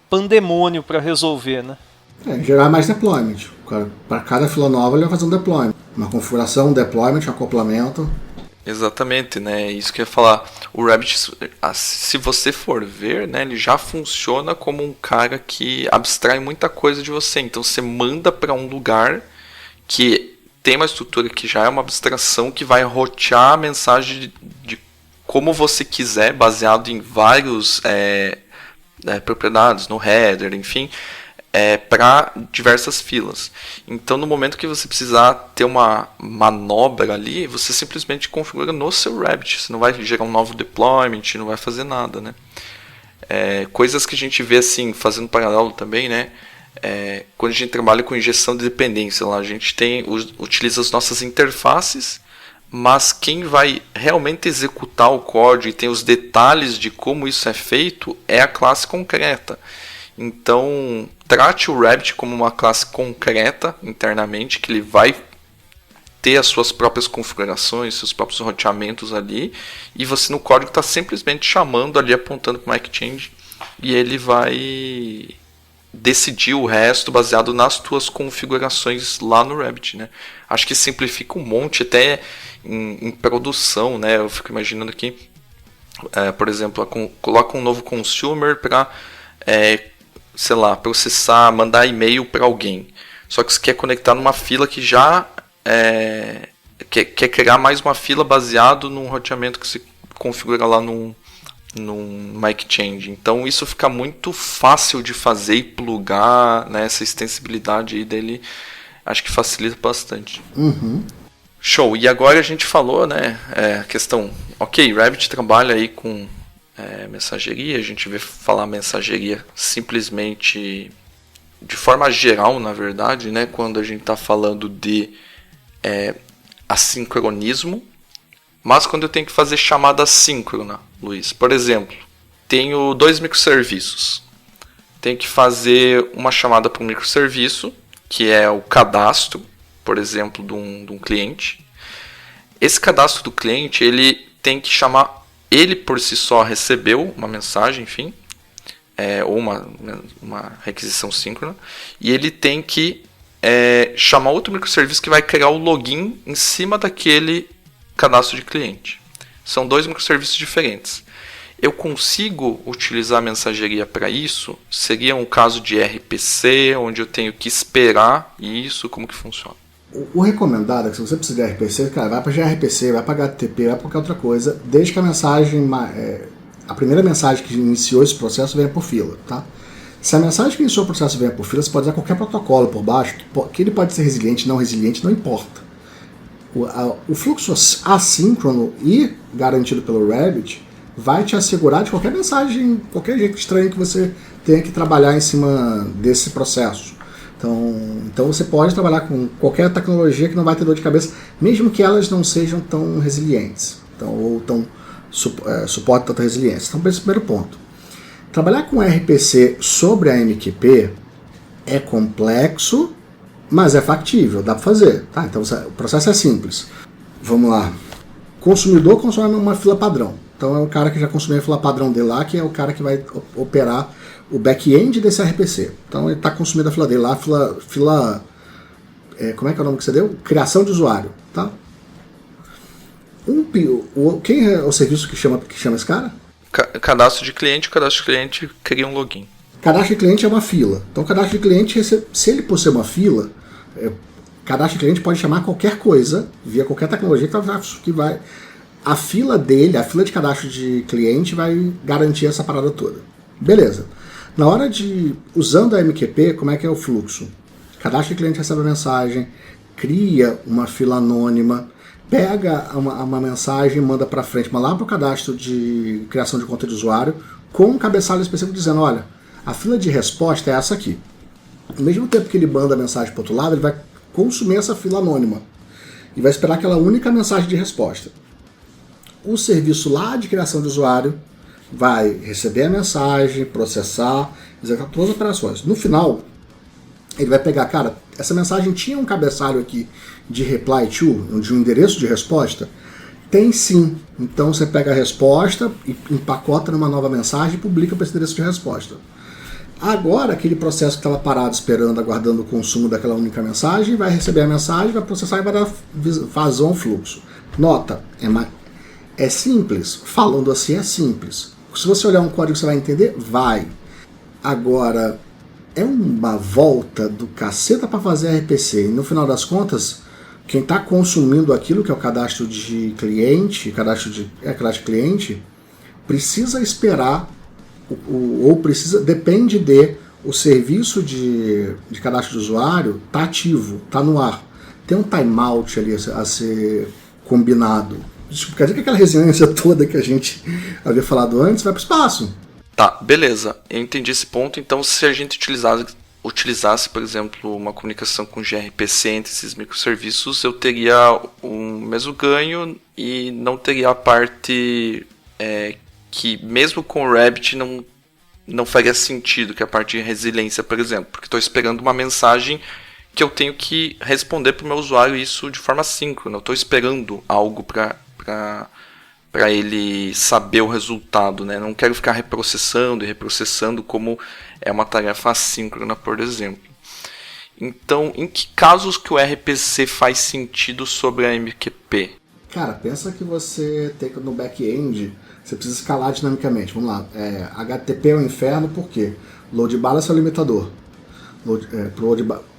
pandemônio para resolver, né? Gerar mais deployment. Para cada fila nova ele vai fazer um deployment. Uma configuração, um deployment, um acoplamento. Exatamente, né? Isso que eu ia falar. O Rabbit, se você for ver, né, ele já funciona como um cara que abstrai muita coisa de você. Então você manda para um lugar que tem uma estrutura que já é uma abstração que vai rotear a mensagem de como você quiser, baseado em vários propriedades, no header, enfim, para diversas filas. Então, no momento que você precisar ter uma manobra ali, você simplesmente configura no seu Rabbit. Você não vai gerar um novo deployment, não vai fazer nada, né? Coisas que a gente vê assim, fazendo paralelo também, né? Quando a gente trabalha com injeção de dependência, lá a gente utiliza as nossas interfaces, mas quem vai realmente executar o código e tem os detalhes de como isso é feito é a classe concreta. Então, trate o Rabbit como uma classe concreta internamente, que ele vai ter as suas próprias configurações, seus próprios roteamentos ali, e você no código está simplesmente chamando ali, apontando para uma exchange, e ele vai decidir o resto baseado nas tuas configurações lá no Rabbit, né? Acho que simplifica um monte, até em produção, né? Eu fico imaginando aqui, por exemplo, coloca um novo consumer para, sei lá, processar, mandar e-mail para alguém. Só que você quer conectar numa fila que já quer criar mais uma fila baseado num roteamento que se configura lá numa exchange. Então isso fica muito fácil de fazer e plugar, né? Essa extensibilidade aí dele, acho que facilita bastante. Uhum. Show. E agora a gente falou, né, a questão, ok, Rabbit trabalha aí com mensageria, a gente vê falar mensageria simplesmente de forma geral, na verdade, né, quando a gente está falando de assincronismo. Mas quando eu tenho que fazer chamada assíncrona, Luiz, por exemplo, tenho 2 microserviços. Tenho que fazer uma chamada para um microserviço, que é o cadastro, por exemplo, de um cliente. Esse cadastro do cliente, ele tem que chamar, ele por si só recebeu uma mensagem, enfim, ou uma requisição síncrona, e ele tem que chamar outro microserviço que vai criar o login em cima daquele cadastro de cliente. São 2 microserviços diferentes. Eu consigo utilizar a mensageria para isso? Seria um caso de RPC, onde eu tenho que esperar isso? Como que funciona? O recomendado é que se você precisa de RPC, cara, vai para gRPC, vai para HTTP, vai para qualquer outra coisa, desde que a mensagem, a primeira mensagem que iniciou esse processo venha por fila, tá? Se a mensagem que iniciou o processo venha por fila, você pode usar qualquer protocolo por baixo, que ele pode ser resiliente, não importa. O fluxo assíncrono e garantido pelo Rabbit vai te assegurar de qualquer mensagem, qualquer jeito estranho que você tenha que trabalhar em cima desse processo. Então você pode trabalhar com qualquer tecnologia que não vai ter dor de cabeça, mesmo que elas não sejam tão resilientes, ou tão suportem tanta resiliência. Então, esse é o primeiro ponto. Trabalhar com RPC sobre a MQP é complexo, mas é factível, dá para fazer. Tá? Então o processo é simples. Vamos lá. consumidor consome uma fila padrão. Então é o cara que já consumiu a fila padrão dele lá, que é o cara que vai operar o back-end desse RPC. Então ele está consumindo a fila dele lá, como é que é o nome que você deu? Criação de usuário, tá? Quem é o serviço que chama esse cara? Cadastro de cliente, o cadastro de cliente cria um login. Cadastro de cliente é uma fila. Então, cadastro de cliente, se ele possuir uma fila, cadastro de cliente pode chamar qualquer coisa, via qualquer tecnologia que vai. A fila dele, a fila de cadastro de cliente, vai garantir essa parada toda. Beleza. Na hora de. Usando a MQP, como é que é o fluxo? Cadastro de cliente recebe a mensagem, cria uma fila anônima, pega uma mensagem, manda para frente, mas lá para o cadastro de criação de conta de usuário, com um cabeçalho específico dizendo: olha, a fila de resposta é essa aqui. Ao mesmo tempo que ele manda a mensagem para o outro lado, ele vai consumir essa fila anônima e vai esperar aquela única mensagem de resposta. O serviço lá de criação de usuário vai receber a mensagem, processar, executar todas as operações. No final, ele vai pegar, cara, essa mensagem tinha um cabeçalho aqui de reply to, de um endereço de resposta? Tem sim. Então você pega a resposta e empacota numa nova mensagem e publica para esse endereço de resposta. Agora, aquele processo que estava parado esperando, aguardando o consumo daquela única mensagem, vai receber a mensagem, vai processar e vai dar vazão ao fluxo. Nota, é simples. Falando assim, é simples. Se você olhar um código, você vai entender? Vai. Agora, é uma volta do caceta para fazer RPC. E no final das contas, quem está consumindo aquilo que é o cadastro de cliente, precisa esperar depende de o serviço de cadastro de usuário tá ativo, tá no ar. Tem um timeout ali a ser combinado. Quer dizer que aquela resiliência toda que a gente havia falado antes vai para o espaço. Tá, beleza. Eu entendi esse ponto. Então, se a gente utilizasse, por exemplo, uma comunicação com gRPC entre esses microserviços, eu teria o mesmo ganho e não teria a parte que mesmo com o Rabbit não faria sentido, que é a parte de resiliência, por exemplo, porque estou esperando uma mensagem que eu tenho que responder para o meu usuário, isso de forma síncrona. Eu estou esperando algo para ele saber o resultado, né? Não quero ficar reprocessando e reprocessando como é uma tarefa assíncrona, por exemplo. Então, em que casos que o RPC faz sentido sobre a MQP? Cara, pensa que você tem no back-end, você precisa escalar dinamicamente. Vamos lá, HTTP é o inferno, por quê? Load balance é o limitador.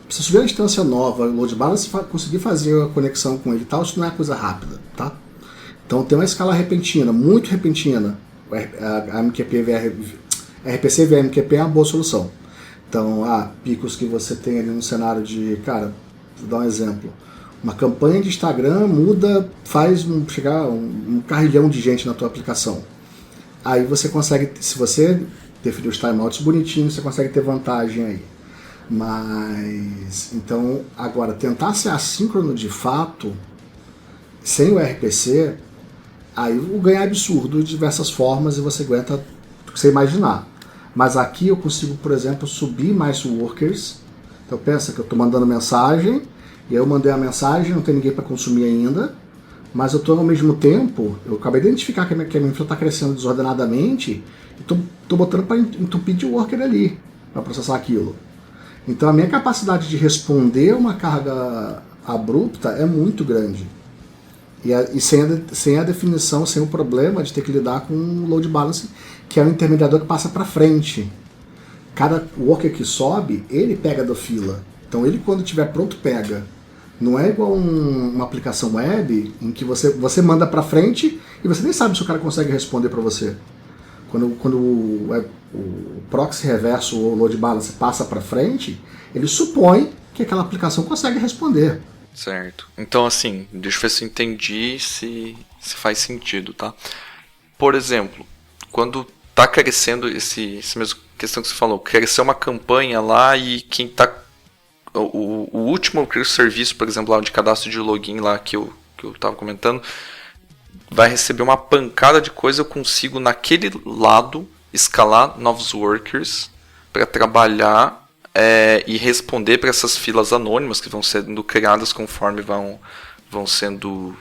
Se subir uma instância nova, load balance, conseguir fazer a conexão com ele e tal, isso não é coisa rápida, tá? Então tem uma escala repentina, muito repentina. RPC via MQP é uma boa solução. Então, picos que você tem ali no cenário de, cara, vou dar um exemplo. Uma campanha de Instagram faz chegar um carrilhão de gente na tua aplicação. Aí você consegue, se você definir os timeouts bonitinhos, você consegue ter vantagem aí. Mas, então, agora, tentar ser assíncrono de fato, sem o RPC, aí o ganho é absurdo de diversas formas e você aguenta o que você imaginar. Mas aqui eu consigo, por exemplo, subir mais workers. Então pensa que eu estou mandando mensagem, e aí eu mandei a mensagem, não tem ninguém para consumir ainda, mas eu estou ao mesmo tempo, eu acabei de identificar que a minha infra está crescendo desordenadamente, e estou botando para entupir de worker ali, para processar aquilo. Então a minha capacidade de responder uma carga abrupta é muito grande. E sem a definição, sem o problema de ter que lidar com o load balance, que é o intermediador que passa para frente. Cada worker que sobe, ele pega da fila. Então ele, quando estiver pronto, pega. Não é igual uma aplicação web em que você manda para frente e você nem sabe se o cara consegue responder para você. Quando o proxy reverso ou o load balance passa para frente, ele supõe que aquela aplicação consegue responder. Certo. Então, assim, deixa eu ver se eu entendi se faz sentido, tá? Por exemplo, quando tá crescendo essa mesma questão que você falou, cresceu uma campanha lá e quem tá... O último serviço, por exemplo, lá de cadastro de login lá que eu tava comentando, vai receber uma pancada de coisa, eu consigo naquele lado escalar novos workers para trabalhar e responder para essas filas anônimas que vão sendo criadas conforme vão sendo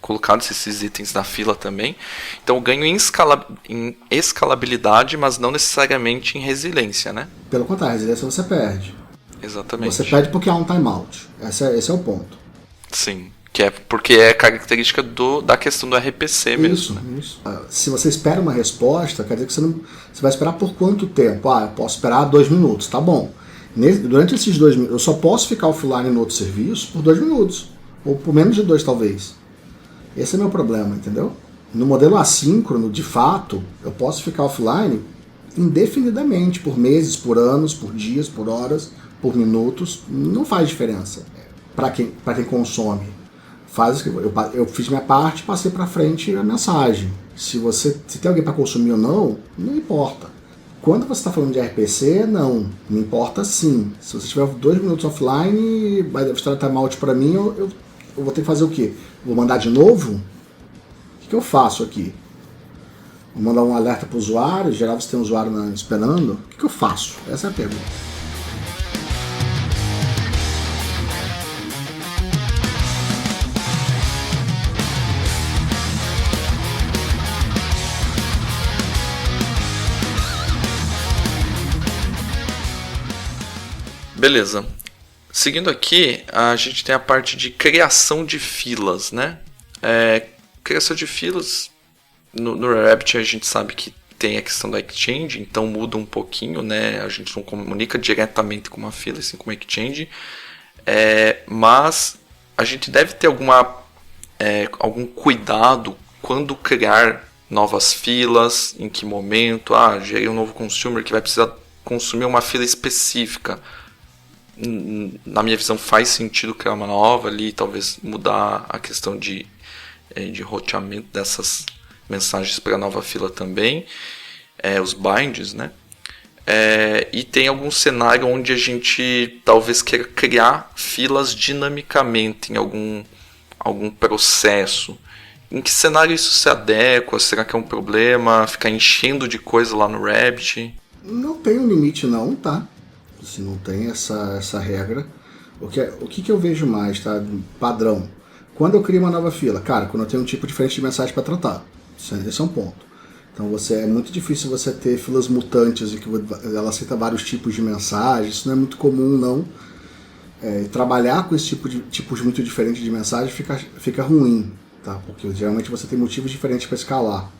colocados esses itens na fila também. Então eu ganho em escalabilidade, mas não necessariamente em resiliência, né? Pelo contrário, a resiliência você perde. Exatamente. Você perde porque há um timeout. Esse é o ponto. Sim, que é porque é característica da questão do RPC mesmo. Isso, né? isso. Se você espera uma resposta, quer dizer que você vai esperar por quanto tempo? Eu posso esperar 2 minutos, tá bom. Durante esses 2 minutos, eu só posso ficar offline no outro serviço por 2 minutos. Ou por menos de 2, talvez. Esse é meu problema, entendeu? No modelo assíncrono, de fato, eu posso ficar offline indefinidamente, por meses, por anos, por dias, por horas, por minutos. Não faz diferença para quem consome. Eu fiz minha parte, passei para frente a mensagem. Se tem alguém para consumir ou não, não importa. Quando você está falando de RPC, não importa sim. Se você tiver 2 minutos offline, vai estar timeout para mim, eu vou ter que fazer o quê? Vou mandar de novo? O que eu faço aqui? Vou mandar um alerta para o usuário, em geral você tem um usuário esperando. O que eu faço? Essa é a pergunta. Beleza. Seguindo aqui, a gente tem a parte de criação de filas, né? Criação de filas, no Rabbit a gente sabe que tem a questão da Exchange, então muda um pouquinho, né? A gente não comunica diretamente com uma fila, assim como a Exchange. Mas a gente deve ter algum cuidado quando criar novas filas, em que momento, gerei um novo consumer que vai precisar consumir uma fila específica. Na minha visão faz sentido criar uma nova ali, talvez mudar a questão de roteamento dessas mensagens para a nova fila também, os binds, né? E tem algum cenário onde a gente talvez queira criar filas dinamicamente em algum processo. Em que cenário isso se adequa? Será que é um problema ficar enchendo de coisa lá no Rabbit? Não tem um limite não, tá? Se não tem essa regra. O que eu vejo mais, tá? Padrão. Quando eu crio uma nova fila, cara, quando eu tenho um tipo diferente de mensagem para tratar. Esse é um ponto. Então é muito difícil você ter filas mutantes e que ela aceita vários tipos de mensagens. Isso não é muito comum, não. Trabalhar com esse tipos muito diferentes de mensagem fica ruim, tá? Porque geralmente você tem motivos diferentes para escalar.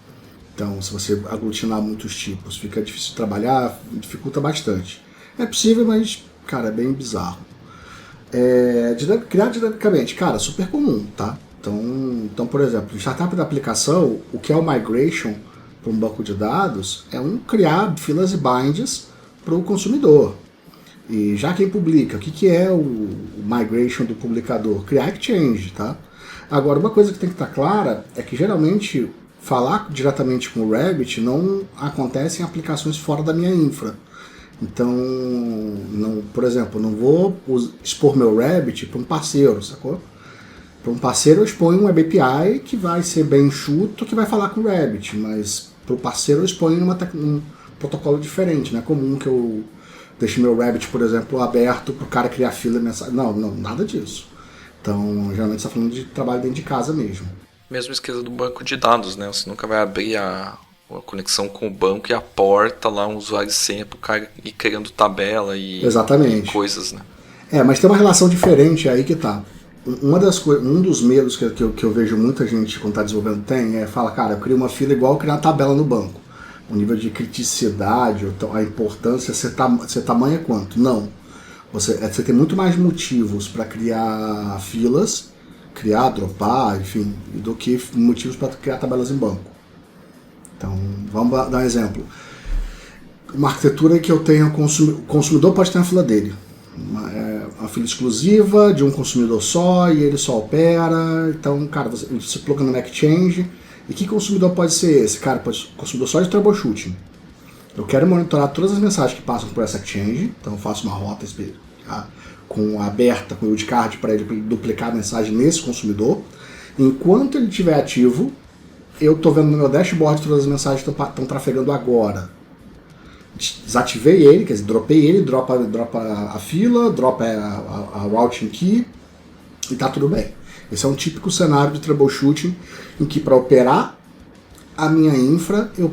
Então, se você aglutinar muitos tipos, fica difícil de trabalhar, dificulta bastante. É possível, mas, cara, é bem bizarro. Criar dinamicamente, cara, super comum, tá? Então, por exemplo, em startup da aplicação, o que é o migration para um banco de dados é criar filas e binds para o consumidor. E já quem publica, o que é o migration do publicador? Criar exchange, tá? Agora, uma coisa que tem que estar clara é que geralmente falar diretamente com o Rabbit não acontece em aplicações fora da minha infra. Então, por exemplo, não vou expor meu Rabbit para um parceiro, sacou? Para um parceiro eu exponho um Web API que vai ser bem enxuto, que vai falar com o Rabbit, mas para o parceiro eu exponho um protocolo diferente. Não é comum que eu deixe meu Rabbit, por exemplo, aberto para o cara criar fila e mensagem. Não, nada disso. Então, geralmente você está falando de trabalho dentro de casa mesmo. Mesmo esquema do banco de dados, né? Você nunca vai abrir a conexão com o banco e a porta lá, um usuário e senha para o cara ir criando tabela e coisas, né? Mas tem uma relação diferente aí que tá. Um dos medos que eu vejo muita gente quando está desenvolvendo fala, cara, eu crio uma fila igual criar uma tabela no banco. O nível de criticidade, a importância, ser tamanha quanto? Não. Você tem muito mais motivos para criar filas, dropar, enfim, do que motivos para criar tabelas em banco. Então, vamos dar um exemplo. Uma arquitetura que eu tenho, o consumidor pode ter a fila dele. Uma fila exclusiva de um consumidor só e ele só opera. Então, cara, você pluga no Exchange. E que consumidor pode ser esse? Cara, pode ser consumidor só de troubleshooting. Eu quero monitorar todas as mensagens que passam por essa Exchange. Então, eu faço uma rota aberta com o wildcard para ele duplicar a mensagem nesse consumidor. Enquanto ele estiver ativo, eu estou vendo no meu dashboard todas as mensagens que estão trafegando agora. Desativei ele, quer dizer, dropei ele, dropa a fila, dropa a routing key, e tá tudo bem. Esse é um típico cenário de troubleshooting em que para operar a minha infra eu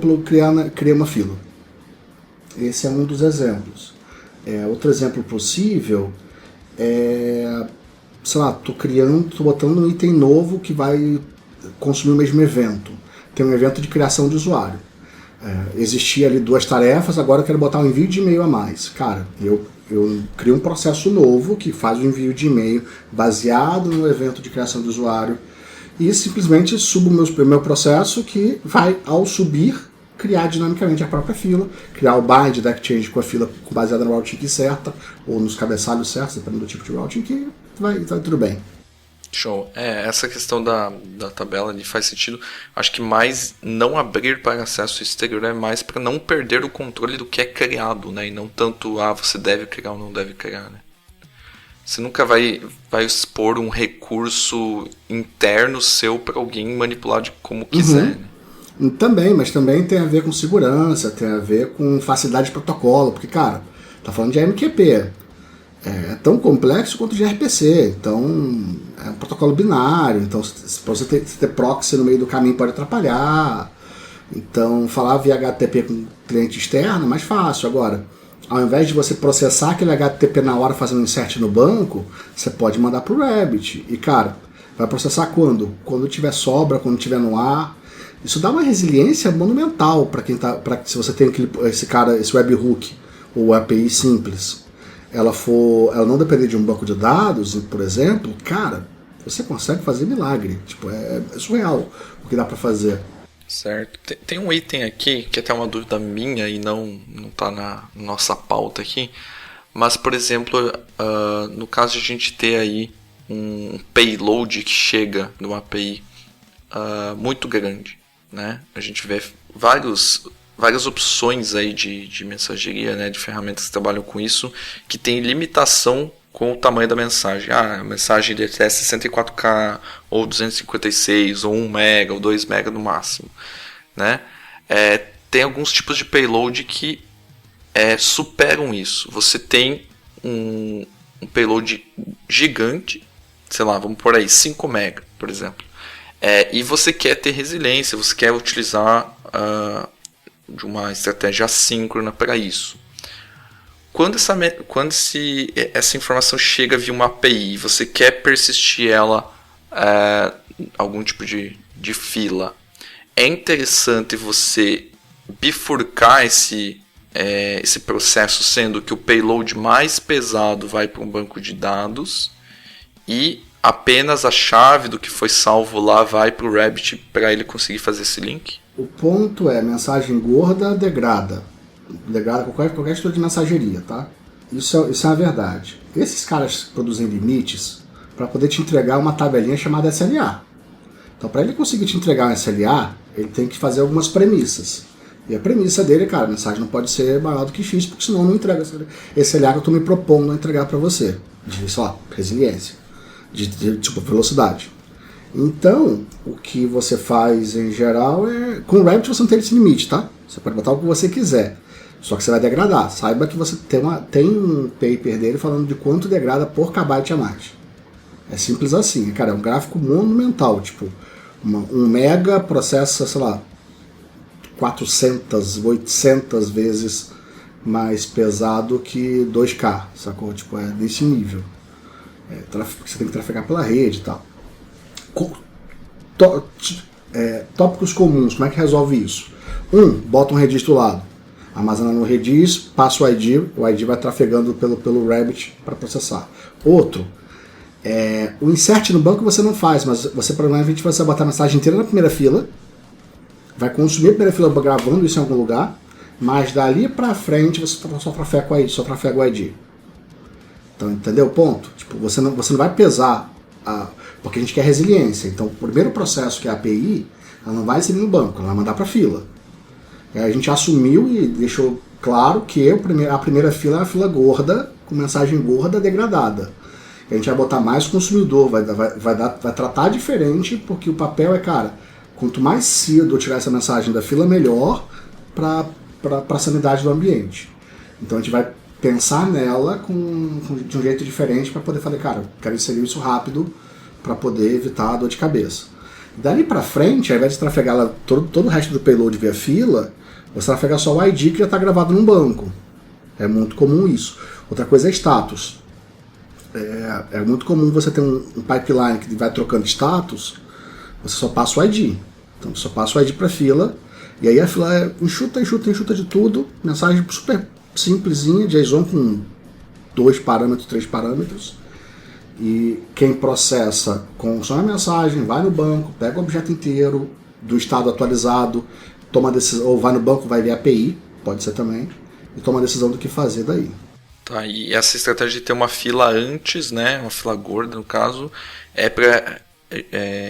criei uma fila. Esse é um dos exemplos. Outro exemplo possível é, sei lá, tô botando um item novo que vai consumir o mesmo evento. Tem um evento de criação de usuário. Existia ali 2 tarefas, agora eu quero botar um envio de e-mail a mais. Cara, eu crio um processo novo que faz o envio de e-mail baseado no evento de criação de usuário e simplesmente subo o meu processo que vai, ao subir, criar dinamicamente a própria fila, criar o bind da exchange com a fila baseada na routing key certa ou nos cabeçalhos certos, dependendo do tipo de routing key, vai tudo bem. Show. Essa questão da tabela ali faz sentido. Acho que mais não abrir para acesso exterior é mais para não perder o controle do que é criado, né? E não tanto, você deve criar ou não deve criar, né? Você nunca vai expor um recurso interno seu para alguém manipular de como quiser, né? Também, mas também tem a ver com segurança, tem a ver com facilidade de protocolo, porque, cara, tá falando de AMQP. É tão complexo quanto de RPC, então é um protocolo binário, então para você ter proxy no meio do caminho pode atrapalhar, então falar via HTTP com cliente externo é mais fácil. Agora, ao invés de você processar aquele HTTP na hora fazendo um insert no banco, você pode mandar para o Rabbit, e cara, vai processar quando? Quando tiver sobra, quando tiver no ar. Isso dá uma resiliência monumental para quem se você tem esse webhook ou API simples. Ela não depender de um banco de dados, por exemplo, cara, você consegue fazer milagre. Tipo, é surreal o que dá para fazer. Certo. Tem um item aqui que é até uma dúvida minha e não tá na nossa pauta aqui, mas, por exemplo, no caso de a gente ter aí um payload que chega numa API muito grande, né? A gente vê várias opções aí de mensageria, né, de ferramentas que trabalham com isso, que tem limitação com o tamanho da mensagem. A mensagem de é 64K, ou 256, ou 1 MB, ou 2 MB no máximo, né? Tem alguns tipos de payload que superam isso. Você tem um payload gigante, sei lá, vamos por aí, 5 MB, por exemplo. E você quer ter resiliência, você quer utilizar de uma estratégia assíncrona para isso. Quando essa informação chega via uma API e você quer persistir ela algum tipo de fila, é interessante você bifurcar esse processo, sendo que o payload mais pesado vai para um banco de dados e apenas a chave do que foi salvo lá vai para o Rabbit para ele conseguir fazer esse link? O ponto é, mensagem gorda degrada qualquer estrutura de mensageria, tá? Isso é a verdade. Esses caras produzem limites para poder te entregar uma tabelinha chamada SLA. Então, para ele conseguir te entregar um SLA, ele tem que fazer algumas premissas. E a premissa dele, cara, a mensagem não pode ser maior do que X, porque senão eu não entrego esse SLA que eu estou me propondo a entregar para você. De, sei lá, resiliência, de velocidade. Então, o que você faz em geral com o Rabbit você não tem esse limite, tá? Você pode botar o que você quiser, só que você vai degradar. Saiba que você tem um paper dele falando de quanto degrada por kbyte a mais. É simples assim, cara, é um gráfico monumental, tipo, 1 mega processa, sei lá, 400, 800 vezes mais pesado que 2K, sacou? Tipo, é desse nível. Você tem que trafegar pela rede e tal. Tópicos comuns, como é que resolve isso? Bota um redis do lado, armazena no redis, passa o ID vai trafegando pelo Rabbit para processar. Outro, o insert no banco você não faz, mas você provavelmente vai botar a mensagem inteira na primeira fila, vai consumir a primeira fila gravando isso em algum lugar, mas dali para frente você só trafega o ID. Então, entendeu o ponto? Tipo, você não vai pesar porque a gente quer resiliência. Então, o primeiro processo, que é a API, ela não vai inserir no banco, ela vai mandar para a fila. A gente assumiu e deixou claro que a primeira fila é a fila gorda, com mensagem gorda degradada. A gente vai botar mais consumidor, vai tratar diferente, porque o papel cara, quanto mais cedo eu tirar essa mensagem da fila, melhor para a sanidade do ambiente. Então a gente vai pensar nela de um jeito diferente para poder falar, cara, quero inserir isso rápido para poder evitar a dor de cabeça. Dali para frente, ao invés de trafegar todo o resto do payload via fila, você trafega só o ID que já está gravado num banco. É muito comum isso. Outra coisa é status. É muito comum você ter um pipeline que vai trocando status, você só passa o ID. Então você só passa o ID para fila, e aí a fila enxuta de tudo, mensagem super simplesinha, JSON com 2 parâmetros, 3 parâmetros, e quem processa consome a mensagem, vai no banco, pega o objeto inteiro do estado atualizado, toma a decisão, ou vai no banco, vai ver a API, pode ser também, e toma a decisão do que fazer daí. Tá, e essa estratégia de ter uma fila antes, né, uma fila gorda no caso, é para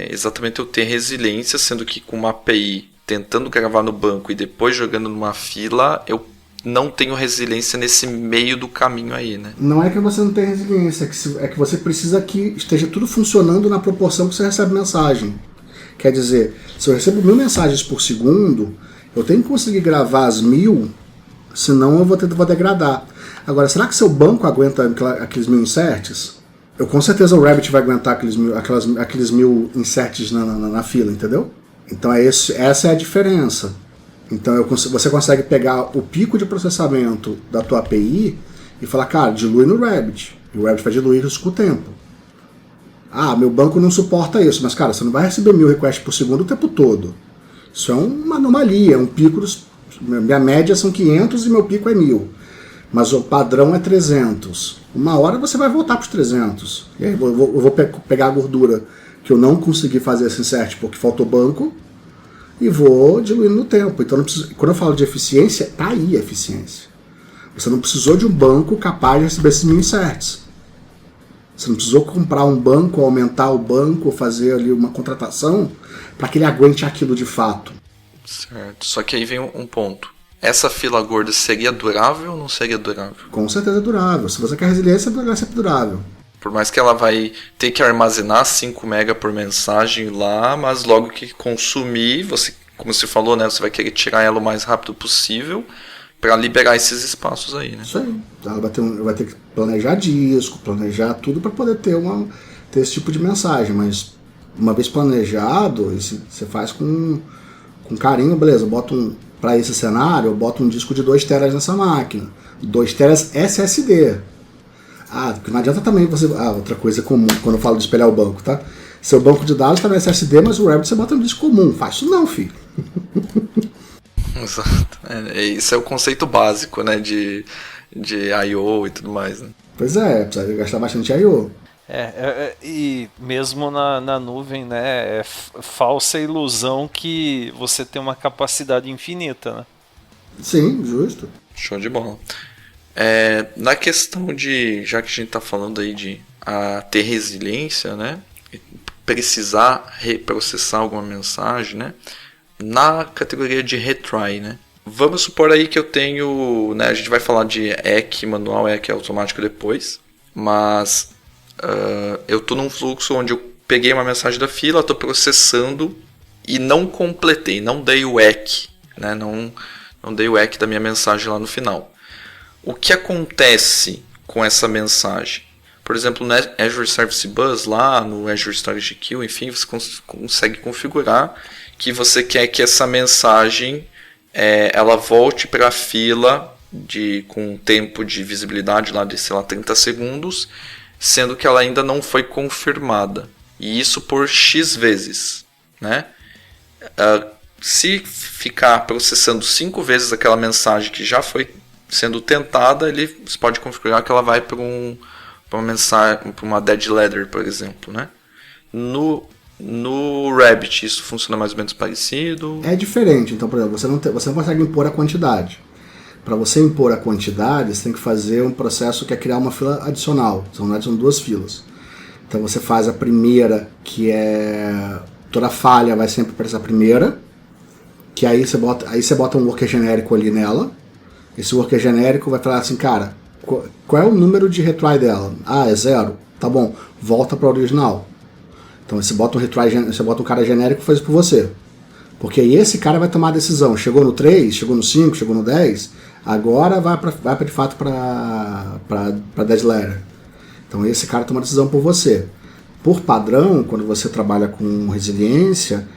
exatamente eu ter resiliência, sendo que com uma API tentando gravar no banco e depois jogando numa fila, eu não tenho resiliência nesse meio do caminho aí, né? Não é que você não tem resiliência, é que você precisa que esteja tudo funcionando na proporção que você recebe mensagem. Quer dizer, se eu recebo 1000 mensagens por segundo, eu tenho que conseguir gravar as 1000, senão eu vou degradar. Agora, será que seu banco aguenta aqueles 1000 inserts? Com certeza o Rabbit vai aguentar aqueles 1000 inserts na fila, entendeu? Então essa é a diferença. Então você consegue pegar o pico de processamento da tua API e falar, cara, dilui no Rabbit. E o Rabbit vai diluir isso com o tempo. Ah, meu banco não suporta isso, mas cara, você não vai receber 1000 requests por segundo o tempo todo. Isso é uma anomalia, um pico. Minha média são 500 e meu pico é 1000. Mas o padrão é 300. Uma hora você vai voltar para os 300. E aí eu vou pegar a gordura que eu não consegui fazer esse insert porque faltou banco e vou diluindo no tempo. Então, quando eu falo de eficiência, tá aí a eficiência. Você não precisou de um banco capaz de receber esses 1000 inserts. Você não precisou comprar um banco, aumentar o banco, fazer ali uma contratação para que ele aguente aquilo de fato. Certo. Só que aí vem um ponto. Essa fila gorda seria durável ou não seria durável? Com certeza é durável. Se você quer resiliência, vai ser durável. Por mais que ela vai ter que armazenar 5 MB por mensagem lá, mas logo que consumir, você, como você falou, né, você vai querer tirar ela o mais rápido possível para liberar esses espaços aí, né? Isso aí. Ela vai ter que planejar disco, planejar tudo para poder ter esse tipo de mensagem. Mas uma vez planejado, você faz com carinho, beleza, para esse cenário, eu boto um disco de 2 teras nessa máquina. 2 teras SSD. Porque não adianta também você... outra coisa comum, quando eu falo de espelhar o banco, tá? Seu banco de dados está no SSD, mas o Rabbit você bota no disco comum. Faz isso não, filho. Exato. Esse é o conceito básico, né? De I/O e tudo mais, né? Pois é, precisa gastar bastante I/O. E mesmo na nuvem, né, é falsa ilusão que você tem uma capacidade infinita, né? Sim, justo. Show de bola. Na questão de, já que a gente está falando aí de ter resiliência, né, precisar reprocessar alguma mensagem, né, na categoria de retry, né, vamos supor aí que eu tenho, né, a gente vai falar de EC manual, EC automático depois, mas eu estou num fluxo onde eu peguei uma mensagem da fila, estou processando e não completei, não dei o EC, né, não dei o EC da minha mensagem lá no final. O que acontece com essa mensagem? Por exemplo, no Azure Service Bus, lá no Azure Storage Queue, enfim, você consegue configurar que você quer que essa mensagem ela volte para a fila com um tempo de visibilidade lá de, sei lá, 30 segundos, sendo que ela ainda não foi confirmada. E isso por X vezes, né? Se ficar processando 5 vezes aquela mensagem que já foi sendo tentada, você pode configurar que ela vai para uma mensagem, para uma dead letter, por exemplo, né? No Rabbit isso funciona mais ou menos parecido. É diferente, então, por exemplo, você não consegue impor a quantidade. Para você impor a quantidade, você tem que fazer um processo que é criar uma fila adicional. São 2 filas. Então você faz a primeira, que é toda falha vai sempre para essa primeira, que aí você bota um worker genérico ali nela. Esse worker genérico vai falar assim, cara, qual é o número de retry dela? É 0. Tá bom, volta para a original. Então você bota um cara genérico que faz isso por você. Porque aí esse cara vai tomar a decisão. Chegou no 3, chegou no 5, chegou no 10, agora vai de fato para dead letter. Então esse cara toma a decisão por você. Por padrão, quando você trabalha com resiliência,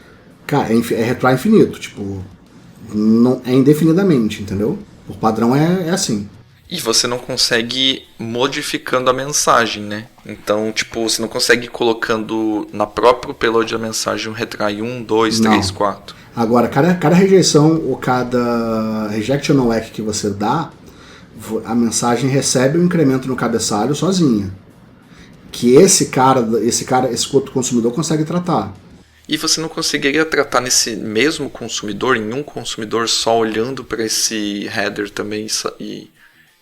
cara, é retry infinito. Tipo, não, é indefinidamente, entendeu? Por padrão é assim. E você não consegue ir modificando a mensagem, né? Então, tipo, você não consegue ir colocando na própria payload da mensagem um retry 1, 2, 3, 4. Agora, cada rejeição ou cada rejection no EC que você dá, a mensagem recebe um incremento no cabeçalho sozinha. Que esse outro consumidor consegue tratar. E você não conseguiria tratar nesse mesmo consumidor, em um consumidor só, olhando para esse header também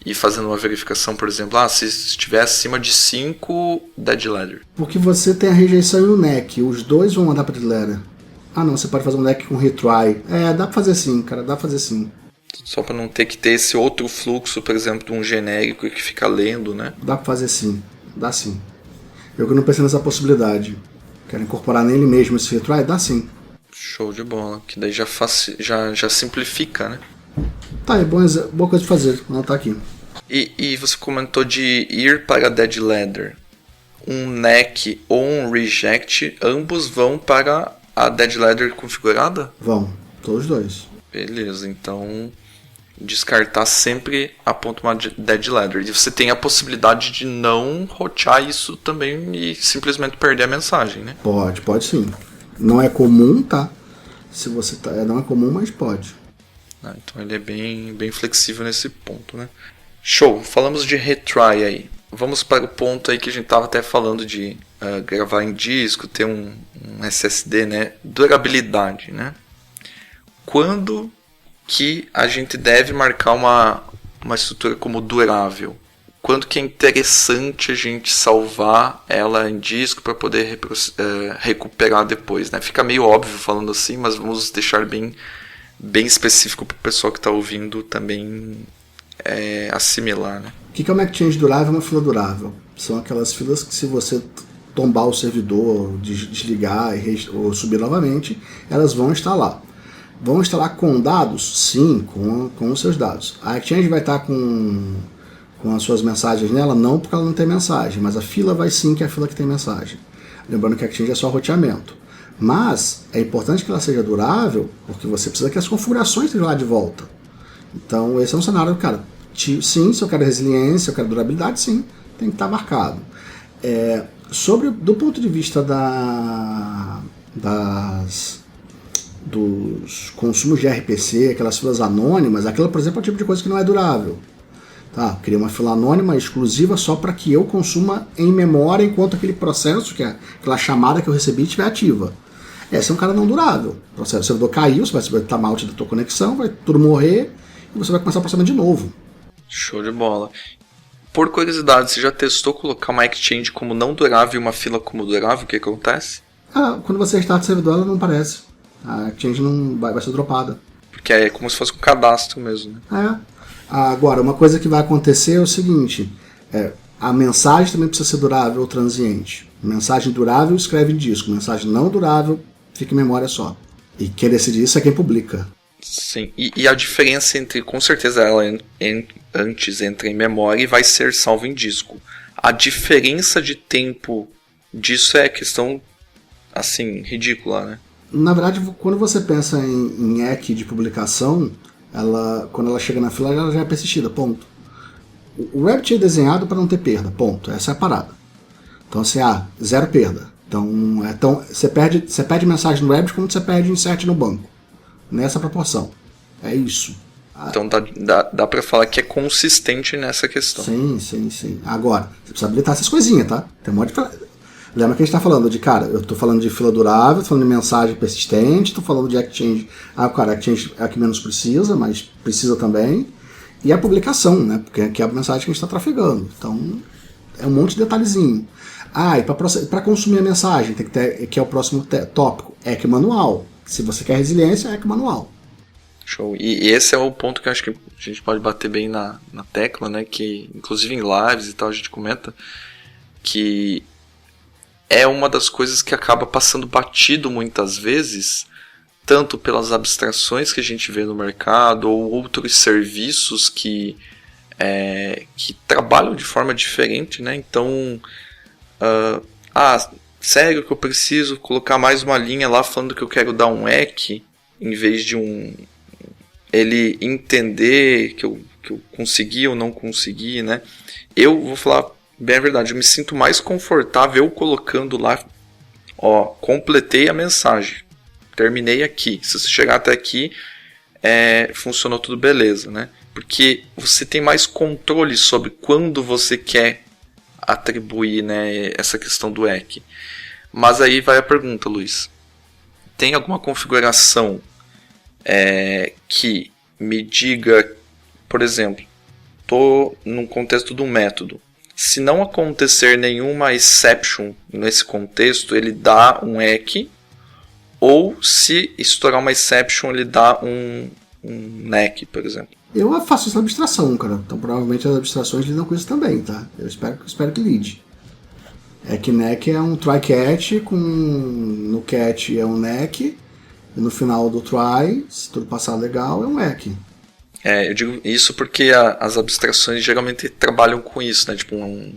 e fazendo uma verificação, por exemplo, se estiver acima de 5, dead letter. Porque você tem a rejeição e o NEC, os dois vão mandar para dead letter. Não, você pode fazer um NEC com retry. Dá pra fazer sim, cara, dá pra fazer sim. Só para não ter que ter esse outro fluxo, por exemplo, de um genérico que fica lendo, né? Dá pra fazer sim, dá sim. Eu que não pensei nessa possibilidade. Quero incorporar nele mesmo esse retry? Dá sim. Show de bola, que daí já simplifica, né? Tá, é boa coisa de fazer, não tá aqui. E você comentou de ir para dead letter. Um NEC ou um reject, ambos vão para a dead letter configurada? Vão, todos dois. Beleza, então descartar sempre a ponto uma dead letter. E você tem a possibilidade de não rotear isso também e simplesmente perder a mensagem, né? Pode sim. Não é comum, tá? Se você não é comum, mas pode. Então ele é bem flexível nesse ponto, né? Show, falamos de retry aí. Vamos para o ponto aí que a gente estava até falando de gravar em disco, ter um SSD, né? Durabilidade, né? Quando que a gente deve marcar uma estrutura como durável? Quando que é interessante a gente salvar ela em disco para poder recuperar depois, né? Fica meio óbvio falando assim, mas vamos deixar bem específico para o pessoal que está ouvindo também assimilar, né? O que é uma exchange durável e uma fila durável? São aquelas filas que, se você tombar o servidor, desligar ou subir novamente, elas vão estar lá. Vão instalar com dados? Sim, com os seus dados. A Exchange vai estar com as suas mensagens nela? Não, porque ela não tem mensagem, mas a fila vai sim, que é a fila que tem mensagem. Lembrando que a Exchange é só roteamento. Mas é importante que ela seja durável, porque você precisa que as configurações estejam lá de volta. Então esse é um cenário, cara, sim, se eu quero resiliência, se eu quero durabilidade, sim, tem que estar marcado. Do ponto de vista dos consumos de RPC, aquelas filas anônimas, aquela, por exemplo, é o tipo de coisa que não é durável. Tá, criei uma fila anônima exclusiva só para que eu consuma em memória enquanto aquele processo, que é aquela chamada que eu recebi, estiver ativa. Esse é um cara não durável. O servidor caiu, você vai estar out da tua conexão, vai tudo morrer e você vai começar o processamento de novo. Show de bola. Por curiosidade, você já testou colocar uma exchange como não durável e uma fila como durável? O que acontece? Quando você starta o servidor, ela não aparece. A exchange não vai ser dropada. Porque é como se fosse um cadastro mesmo, né? Agora, uma coisa que vai acontecer é o seguinte: a mensagem também precisa ser durável ou transiente. Mensagem durável escreve em disco, mensagem não durável fica em memória só. E quem decide isso é quem publica. Sim, e a diferença com certeza ela antes entra em memória e vai ser salva em disco. A diferença de tempo disso é questão, assim, ridícula, né? Na verdade, quando você pensa em EC de publicação, quando ela chega na fila, ela já é persistida, ponto. O Rabbit é desenhado para não ter perda, ponto. Essa é a parada. Então, assim, zero perda. Então você perde mensagem no Rabbit como você perde insert no banco. Nessa proporção. É isso. Então dá pra falar que é consistente nessa questão. Sim. Agora, você precisa habilitar essas coisinhas, tá? Tem um monte de... Lembra que a gente tá falando de, cara, eu tô falando de fila durável, tô falando de mensagem persistente, tô falando de exchange. Cara, exchange é a que menos precisa, mas precisa também. E a publicação, né? Porque é a mensagem que a gente tá trafegando. Então, é um monte de detalhezinho. E para consumir a mensagem, tem que ter, que é o próximo tópico, EC manual. Se você quer resiliência, EC manual. Show. E esse é o ponto que eu acho que a gente pode bater bem na tecla, né? Que, inclusive em lives e tal, a gente comenta que é uma das coisas que acaba passando batido muitas vezes tanto pelas abstrações que a gente vê no mercado ou outros serviços que trabalham de forma diferente, né? Então, sério que eu preciso colocar mais uma linha lá falando que eu quero dar um EQ, em vez de ele entender que eu consegui ou não consegui, né? Eu vou falar bem a verdade, eu me sinto mais confortável colocando lá, completei a mensagem, terminei aqui. Se você chegar até aqui, funcionou tudo beleza, né? Porque você tem mais controle sobre quando você quer atribuir, né, essa questão do EQ. Mas aí vai a pergunta, Luiz. Tem alguma configuração que me diga, por exemplo, estou num contexto de um método. Se não acontecer nenhuma exception nesse contexto, ele dá um EQ, ou se estourar uma exception, ele dá um NEC, por exemplo. Eu faço isso na abstração, cara. Então provavelmente as abstrações lidam com isso também, tá? Eu espero que lide. NEC é um try catch, no catch é um NEC, e no final do try, se tudo passar legal, é um EQ. Eu digo isso porque as abstrações geralmente trabalham com isso, né? Tipo um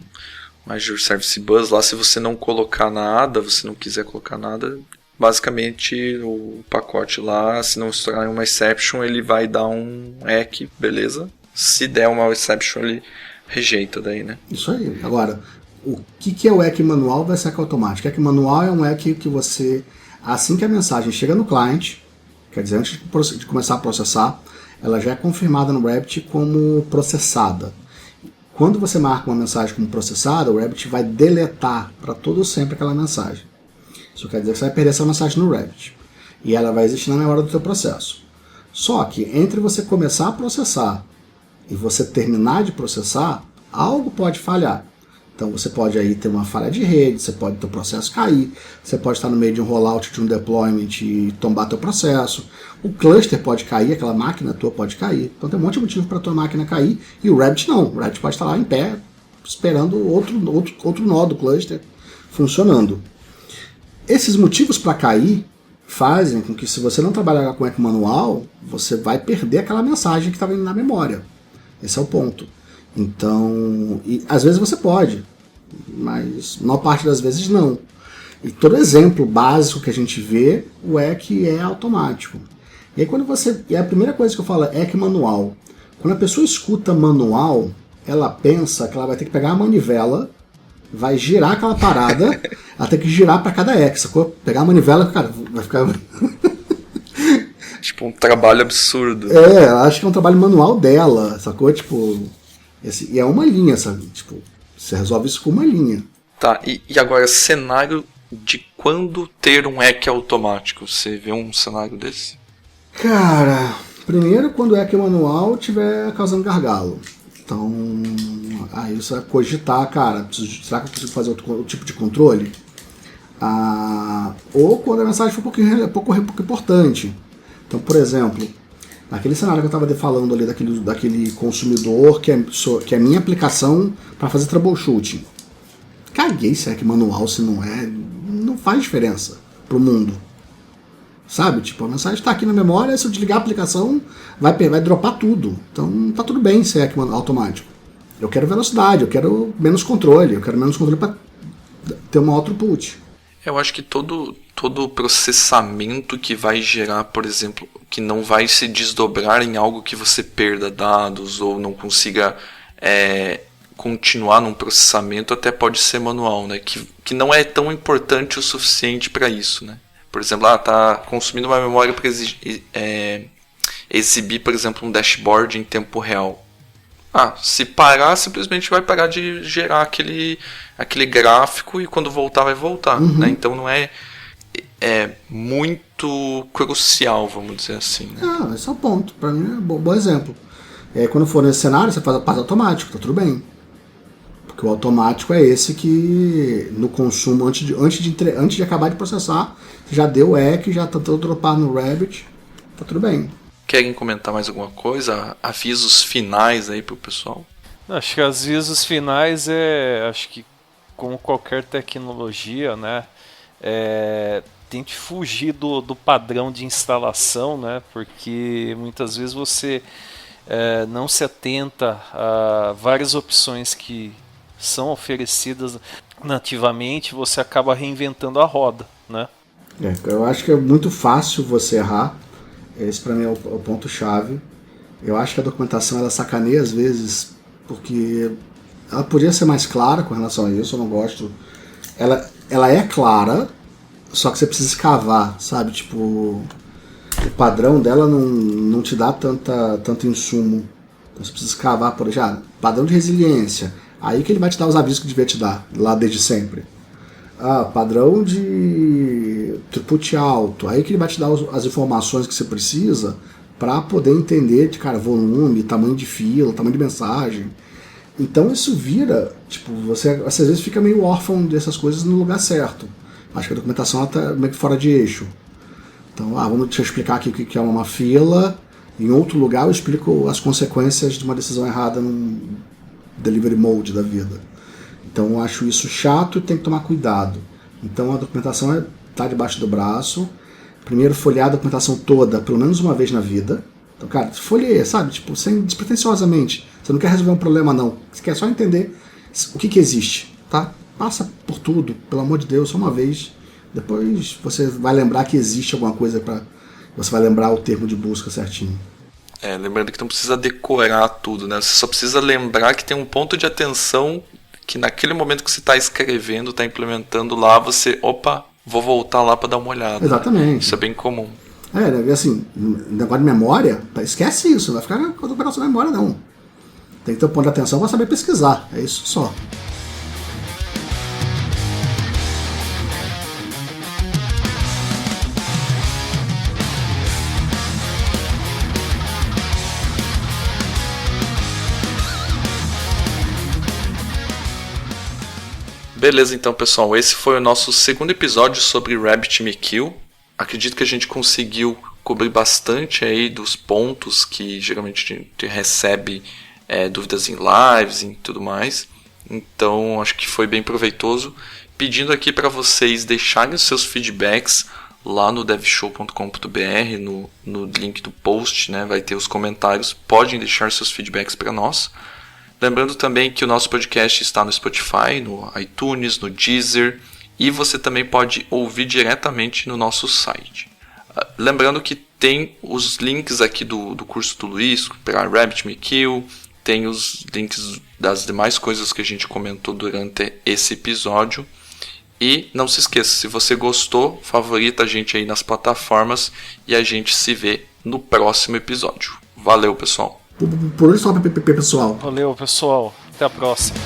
Azure Service Bus lá, se você não colocar nada, você não quiser colocar nada, basicamente o pacote lá, se não estourar uma exception, ele vai dar um EQ, beleza? Se der uma exception, ele rejeita daí, né? Isso aí. Agora, o que é o EQ manual versus EQ automático? EQ manual é um EQ que você, assim que a mensagem chega no cliente, quer dizer, antes de começar a processar, ela já é confirmada no Rabbit como processada. Quando você marca uma mensagem como processada, o Rabbit vai deletar para todo sempre aquela mensagem. Isso quer dizer que você vai perder essa mensagem no Rabbit. E ela vai existir na memória do seu processo. Só que entre você começar a processar e você terminar de processar, algo pode falhar. Então você pode aí ter uma falha de rede, você pode ter o processo cair, você pode estar no meio de um rollout, de um deployment e tombar teu processo. O cluster pode cair, aquela máquina tua pode cair. Então tem um monte de motivo para a tua máquina cair e o Rabbit não. O Rabbit pode estar lá em pé, esperando outro nó do cluster funcionando. Esses motivos para cair fazem com que, se você não trabalhar com EQ manual, você vai perder aquela mensagem que estava indo na memória. Esse é o ponto. Então, às vezes você pode, mas na maior parte das vezes não. E todo exemplo básico que a gente vê, o EQ é automático. E aí a primeira coisa que eu falo é EQ manual. Quando a pessoa escuta manual, ela pensa que ela vai ter que pegar a manivela, vai girar aquela parada, ela tem que girar para cada EQ, sacou? Pegar a manivela, cara, vai ficar... Tipo um trabalho absurdo. Ela acha que é um trabalho manual dela, sacou? Tipo... E é uma linha, sabe? Tipo, você resolve isso com uma linha. Tá, e agora, cenário de quando ter um EQ automático? Você vê um cenário desse? Cara, primeiro quando o EQ manual estiver causando gargalo. Então, aí você vai cogitar, cara, será que eu consigo fazer outro tipo de controle? Ou quando a mensagem for pouco importante. Então, por exemplo... Naquele cenário que eu estava falando ali, daquele consumidor que é minha aplicação para fazer troubleshooting. Caguei se é que manual, se não é, não faz diferença pro mundo. Sabe? Tipo, a mensagem está aqui na memória, se eu desligar a aplicação, vai dropar tudo. Então tá tudo bem se é que automático. Eu quero velocidade, eu quero menos controle para ter uma output. Eu acho que todo processamento que vai gerar, por exemplo, que não vai se desdobrar em algo que você perda dados ou não consiga continuar num processamento, até pode ser manual, né? Que não é tão importante o suficiente para isso, né? Por exemplo, está consumindo uma memória para exibir, por exemplo, um dashboard em tempo real. Se parar, simplesmente vai parar de gerar aquele gráfico e quando voltar, vai voltar. Uhum. Né? Então não é muito crucial, vamos dizer assim. Né? Esse é o ponto. Para mim é um bom exemplo. Quando for nesse cenário, você faz automático, tá tudo bem. Porque o automático é esse que no consumo, antes de acabar de processar, já deu EQ, já tentou dropar no Rabbit, tá tudo bem. Querem comentar mais alguma coisa? Avisos finais aí pro pessoal? Acho que avisos finais acho que como qualquer tecnologia, né, tente fugir do padrão de instalação, né? Porque muitas vezes você não se atenta a várias opções que são oferecidas nativamente, você acaba reinventando a roda, né? Eu acho que é muito fácil você errar. Esse para mim é o ponto-chave. Eu acho que a documentação ela sacaneia às vezes, porque ela podia ser mais clara com relação a isso, eu não gosto. Ela é clara, só que você precisa escavar, sabe? Tipo, o padrão dela não te dá tanto insumo. Então você precisa escavar, por exemplo, padrão de resiliência. Aí que ele vai te dar os avisos que devia te dar, lá desde sempre. Padrão de throughput alto. Aí que ele vai te dar as informações que você precisa para poder entender de, cara, volume, tamanho de fila, tamanho de mensagem. Então isso vira, tipo, você às vezes fica meio órfão dessas coisas no lugar certo. Acho que a documentação ela tá meio que fora de eixo. Então, deixa eu explicar aqui o que é uma fila. Em outro lugar eu explico as consequências de uma decisão errada num delivery mode da vida. Então eu acho isso chato e tem que tomar cuidado. Então a documentação tá debaixo do braço. Primeiro folhear a documentação toda, pelo menos uma vez na vida. Então, cara, folheia, sabe? Tipo, sem despretensiosamente. Você não quer resolver um problema, não. Você quer só entender o que existe, tá? Passa por tudo, pelo amor de Deus, só uma vez. Depois você vai lembrar que existe alguma coisa você vai lembrar o termo de busca certinho. Lembrando que não precisa decorar tudo, né? Você só precisa lembrar que tem um ponto de atenção que naquele momento que você está escrevendo, está implementando lá, você, vou voltar lá para dar uma olhada. Exatamente. Isso é bem comum. Assim, negócio de memória, esquece isso, não vai ficar com a operação de memória, não. Tem que ter um ponto de atenção para saber pesquisar, é isso só. Beleza, então, pessoal, esse foi o nosso segundo episódio sobre RabbitMQ. Acredito que a gente conseguiu cobrir bastante aí dos pontos que geralmente a gente recebe dúvidas em lives e tudo mais. Então, acho que foi bem proveitoso. Pedindo aqui para vocês deixarem os seus feedbacks lá no devshow.com.br, no link do post, né, vai ter os comentários. Podem deixar seus feedbacks para nós. Lembrando também que o nosso podcast está no Spotify, no iTunes, no Deezer, e você também pode ouvir diretamente no nosso site. Lembrando que tem os links aqui do curso do Luiz para RabbitMQ, tem os links das demais coisas que a gente comentou durante esse episódio. E não se esqueça, se você gostou, favorita a gente aí nas plataformas e a gente se vê no próximo episódio. Valeu, pessoal! Por isso só, pessoal. Valeu, pessoal. Até a próxima.